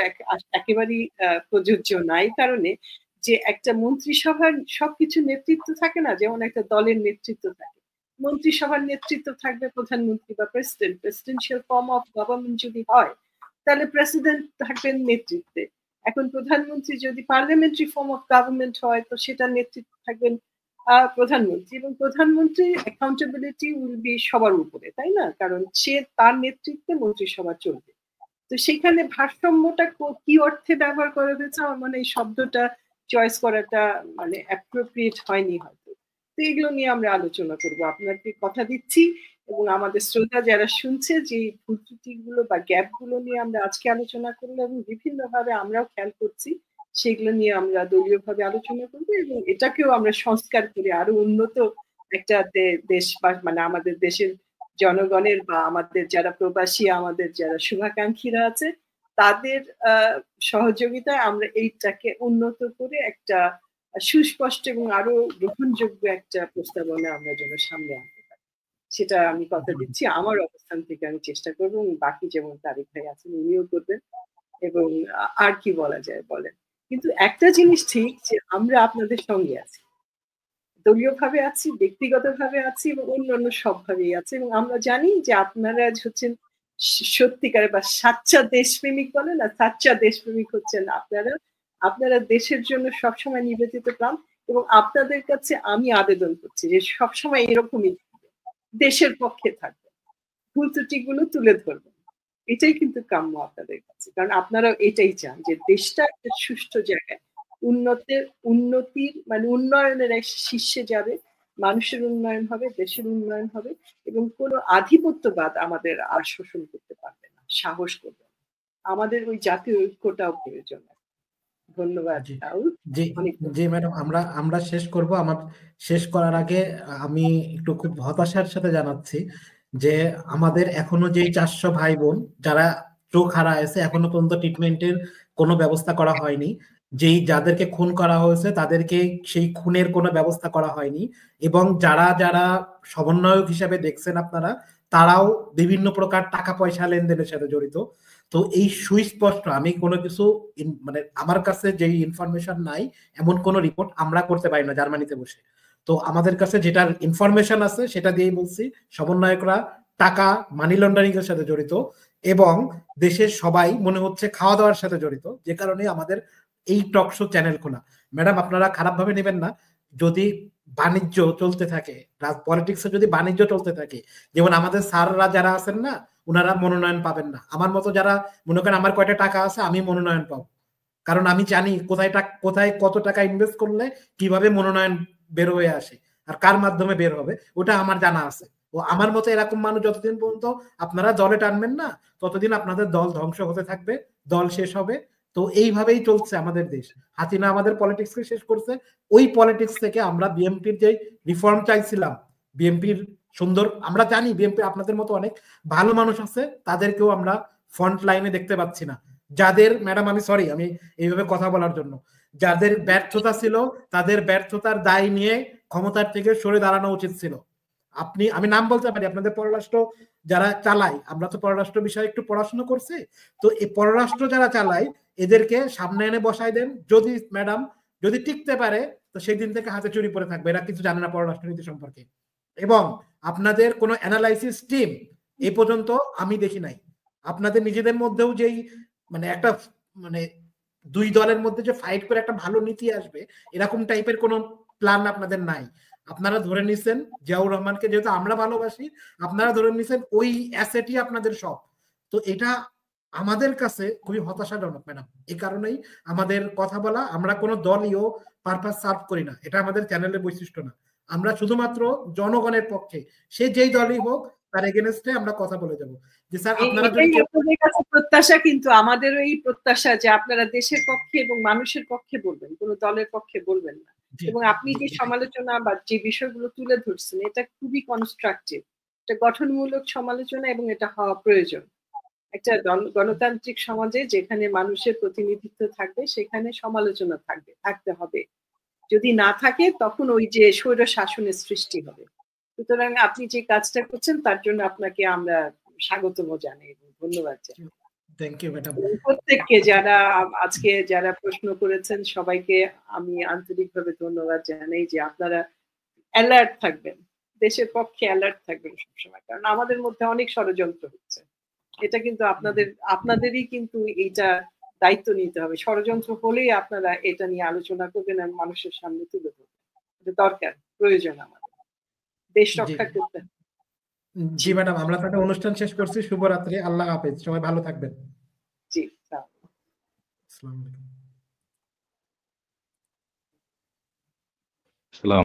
একেবারেই প্রযোজ্য নাই, কারণে যে একটা মন্ত্রিসভার সবকিছু নেতৃত্ব থাকে না, যেমন একটা দলের নেতৃত্ব থাকে, মন্ত্রিসভার নেতৃত্ব থাকবে প্রধানমন্ত্রী বা প্রেসিডেন্সিয়াল ফর্ম অফ গভর্নমেন্ট যদি হয়, তাহলে প্রেসিডেন্ট থাকবেন নেতৃত্বে। এখন প্রধানমন্ত্রী যদি পার্লামেন্টারি ফর্ম অফ গভর্নমেন্ট হয়, তো সেটার নেতৃত্বে থাকবেন প্রধানমন্ত্রী, এবং প্রধানমন্ত্রী অ্যাকাউন্টেবিলিটি উইল বি সবার উপরে, তাই না? কারণ সে তার নেতৃত্বে মন্ত্রিসভা চলবে। তো সেখানে ভারসাম্যটা কি অর্থে ব্যবহার করা হয়েছে, আমার মনে এই শব্দটা চয়েস করাটা মানে অ্যাপ্রোপ্রিয়েট হয়নি হয়তো। তো এগুলো নিয়ে আমরা আলোচনা করবো, আপনাকে কথা দিচ্ছি, এবং আমাদের শ্রোতা যারা শুনছে, যে ভুল ত্রুটিগুলো বা গ্যাপ গুলো নিয়ে আমরা আজকে আলোচনা করবো, এবং বিভিন্নভাবে আমরাও খেয়াল করছি, সেগুলো নিয়ে আমরা দলীয়ভাবে আলোচনা করবো, এবং এটাকেও আমরা সংস্কার করে আরো উন্নত একটা দেশ, বা মানে আমাদের দেশের জনগণের বা আমাদের যারা প্রবাসী, আমাদের যারা শুভাকাঙ্ক্ষীরা আছে, তাদের সহযোগিতায় আমরা এইটাকে উন্নত করে একটা সুস্পষ্ট এবং আরো গ্রহণযোগ্য একটা প্রস্তাবনা আমরা যেন সামনে আনতে পারি। সেটা আমি কথা দিচ্ছি। আমার অবস্থান থেকে আমি চেষ্টা করব, এবং বাকি যেমন তারিক ভাই আছেন উনিও করবেন। এবং আর কি বলা যায় বলেন। কিন্তু একটা জিনিস ঠিক যে আমরা আপনাদের সঙ্গে আছি, দলীয়ভাবে আছি, ব্যক্তিগতভাবে আছি এবং অন্যান্য সবভাবেই আছি, এবং আমরা জানি যে আপনারা হচ্ছেন সত্যিকারে বা সাচ্চা দেশপ্রেমিক বলে না, সাচ্চা দেশপ্রেমিক হচ্ছেন আপনারা। আপনারা দেশের জন্য সবসময় নিবেদিত প্রাণ, এবং আপনাদের কাছে আমি আবেদন করছি যে সবসময় এরকমই দেশের পক্ষে থাকবে, ভুল ত্রুটিগুলো তুলে ধরবেন। এটাই কিন্তু কাম্য আপনাদের কাছে, কারণ আপনারা এটাই চান যে দেশটা একটা সুষ্ঠু জায়গায় উন্নতির মানে উন্নয়নের এক শীর্ষে যাবে, মানুষের উন্নয়ন হবে, দেশের উন্নয়ন হবে, এবং কোনো আধিপত্যবাদ আমাদের আর শোষণ করতে পারবে না, সাহস করবে না। আমাদের ওই জাতীয় ঐক্যটাও প্রয়োজন। ধন্যবাদ। জি ম্যাডাম, আমরা শেষ করব। আমার শেষ করার আগে আমি একটু খুব হতাশার সাথে জানাচ্ছি যে আমাদের এখনো যে 400 ভাই বোন যারা চোখ হারাইছে, এখনো পর্যন্ত ট্রিটমেন্টের কোনো ব্যবস্থা করা হয়নি। যাদেরকে খুন করা হয়েছে তাদেরকে সেই খুনের কোনো ব্যবস্থা করা হয়নি, এবং যারা যারা সমন্বয়ক হিসেবে দেখছেন আপনারা, তারাও বিভিন্ন প্রকার টাকা পয়সা লেনদেনের সাথে জড়িত। তো এই সুস্পষ্ট, আমি কোনো কিছু মানে আমার কাছে যে ইনফরমেশন নাই এমন কোনো রিপোর্ট আমরা করতে পারি না জার্মানিতে বসে। তো আমাদের কাছে যেটার ইনফরমেশন আছে সেটা দিয়েই বলছি, সমন্বয়করা টাকা মানি লন্ডারিং এর সাথে জড়িত, এবং দেশের সবাই মনে হচ্ছে খাওয়া দাওয়ার সাথে জড়িত, যে কারণে আমাদের এই টক শো চ্যানেল খোলা। ম্যাডাম, আপনারা খারাপ ভাবে নেবেন না, যদি বাণিজ্য চলতে থাকে, পলিটিক্সে যদি বাণিজ্য চলতে থাকে, যেমন আমাদের স্যাররা যারা আছেন না, ওনারা মনোনয়ন পাবেন না। আমার মতো যারা মনে করেন আমার কয়টা টাকা আছে, আমি মনোনয়ন পাবো, কারণ আমি জানি কোথায় কত টাকা ইনভেস্ট করলে কিভাবে মনোনয়ন বের হয়ে আসে আর কার মাধ্যমে বের হবে, ওটা আমার জানা আছে। ও আমার মতো এরকম মানুষ যতদিন পর্যন্ত আপনারা দলে টানবেন না, ততদিন আপনাদের দল ধ্বংস হতে থাকবে, দল শেষ হবে। তো এইভাবেই চলছে আমাদের দেশ। হাসিনা আমাদের পলিটিক্সকে শেষ করছে। ওই পলিটিক্স থেকে আমরা বিএনপির যে রিফর্ম চাইছিলাম, বিএনপির সুন্দর, আমরা জানি বিএনপি আপনাদের মতো অনেক ভালো মানুষ আছে, তাদেরকেও আমরা ফ্রন্ট লাইনে দেখতে পাচ্ছি না। যাদের, ম্যাডাম আমি সরি আমি এইভাবে কথা বলার জন্য, যাদের ব্যর্থতা ছিল তাদের ব্যর্থতার দায় নিয়ে ক্ষমতার থেকে সরে দাঁড়ানো উচিত ছিল। আমি নাম বলতে পারি, আপনাদের পররাষ্ট্র যারা চালায়, আমরা তো পররাষ্ট্র বিষয়ে একটু পড়াশোনা করছি, তো এই পররাষ্ট্র যারা চালায় এদেরকে সামনে এনে বসাই দেন। যদি ম্যাডাম যদি টিকতে পারে তো সেই দিন থেকে হাতে চুরি পরে থাকবে, এরা কিছু জানে না পররাষ্ট্রনীতি সম্পর্কে। এবং আপনাদের কোনো অ্যানালাইসিস টিম এই পর্যন্ত আমি দেখি নাই। আপনাদের নিজেদের মধ্যেও যেই মানে একটা মানে দুই দলের মধ্যে যে ফাইট করে একটা ভালো নীতি আসবে, এরকম টাইপের কোনো প্ল্যান আপনাদের নাই। আপনারা ধরে নিছেন জিয়াউর রহমানকে যেহেতু আমরা ভালোবাসি, আপনারা ধরে নিছেন ওই অ্যাসেটই আপনাদের সব। তো এটা আমাদের কাছে খুবই হতাশাজনক ম্যাডাম। এই কারণেই আমাদের কথা বলা, আমরা কোনো দলীয় পারপাস সার্ভ করি না, এটা আমাদের চ্যানেলের বৈশিষ্ট্য না। আমরা শুধুমাত্র জনগণের পক্ষে, সে যেই দলই হোক তার এগেনস্টে আমরা কথা বলে যাব। যে স্যার আপনারা যদি আপনাদের কাছে প্রত্যাশা, কিন্তু আমাদেরও এই প্রত্যাশা যে আপনারা দেশের পক্ষে এবং মানুষের পক্ষে বলবেন, কোনো দলের পক্ষে বলবেন না। এবং আপনি যে সমালোচনা বা যে বিষয়গুলো তুলে ধরছেন এটা খুবই কনস্ট্রাকটিভ, এটা গঠনমূলক সমালোচনা, এবং এটা হওয়া প্রয়োজন। একটা গণতান্ত্রিক সমাজে যেখানে মানুষের প্রতিনিধিত্ব থাকবে সেখানে সমালোচনা থাকতে হবে। যদি না থাকে তখন ওই যে স্বৈর শাসনের সৃষ্টি হবে। সুতরাং আপনি যে কাজটা করছেন তার জন্য আপনাকে আমরা স্বাগতম জানাই এবং ধন্যবাদ জানাই। Thank you madam. প্রত্যেককে যারা আজকে যারা প্রশ্ন করেছেন সবাইকে আমি আন্তরিকভাবে ধন্যবাদ জানাই যে আপনারা অ্যালার্ট থাকবেন, দেশের পক্ষে অ্যালার্ট থাকবেন সবসময়, কারণ আমাদের মধ্যে অনেক ষড়যন্ত্র হচ্ছে। এটা কিন্তু আপনাদেরই কিন্তু এইটা দায়িত্ব নিতে হবে। ষড়যন্ত্র হলেই আপনারা এটা নিয়ে আলোচনা করবেন এবং মানুষের সামনে তুলে ধরবেন। এটা দরকার, প্রয়োজন আমাদের দেশ রক্ষা করতে। জি ম্যাডাম, আমরা তাহলে অনুষ্ঠান শেষ করছি। শুভরাত্রি, আল্লাহ হাফেজ, সবাই ভালো থাকবেন। জি, আসসালামু আলাইকুম।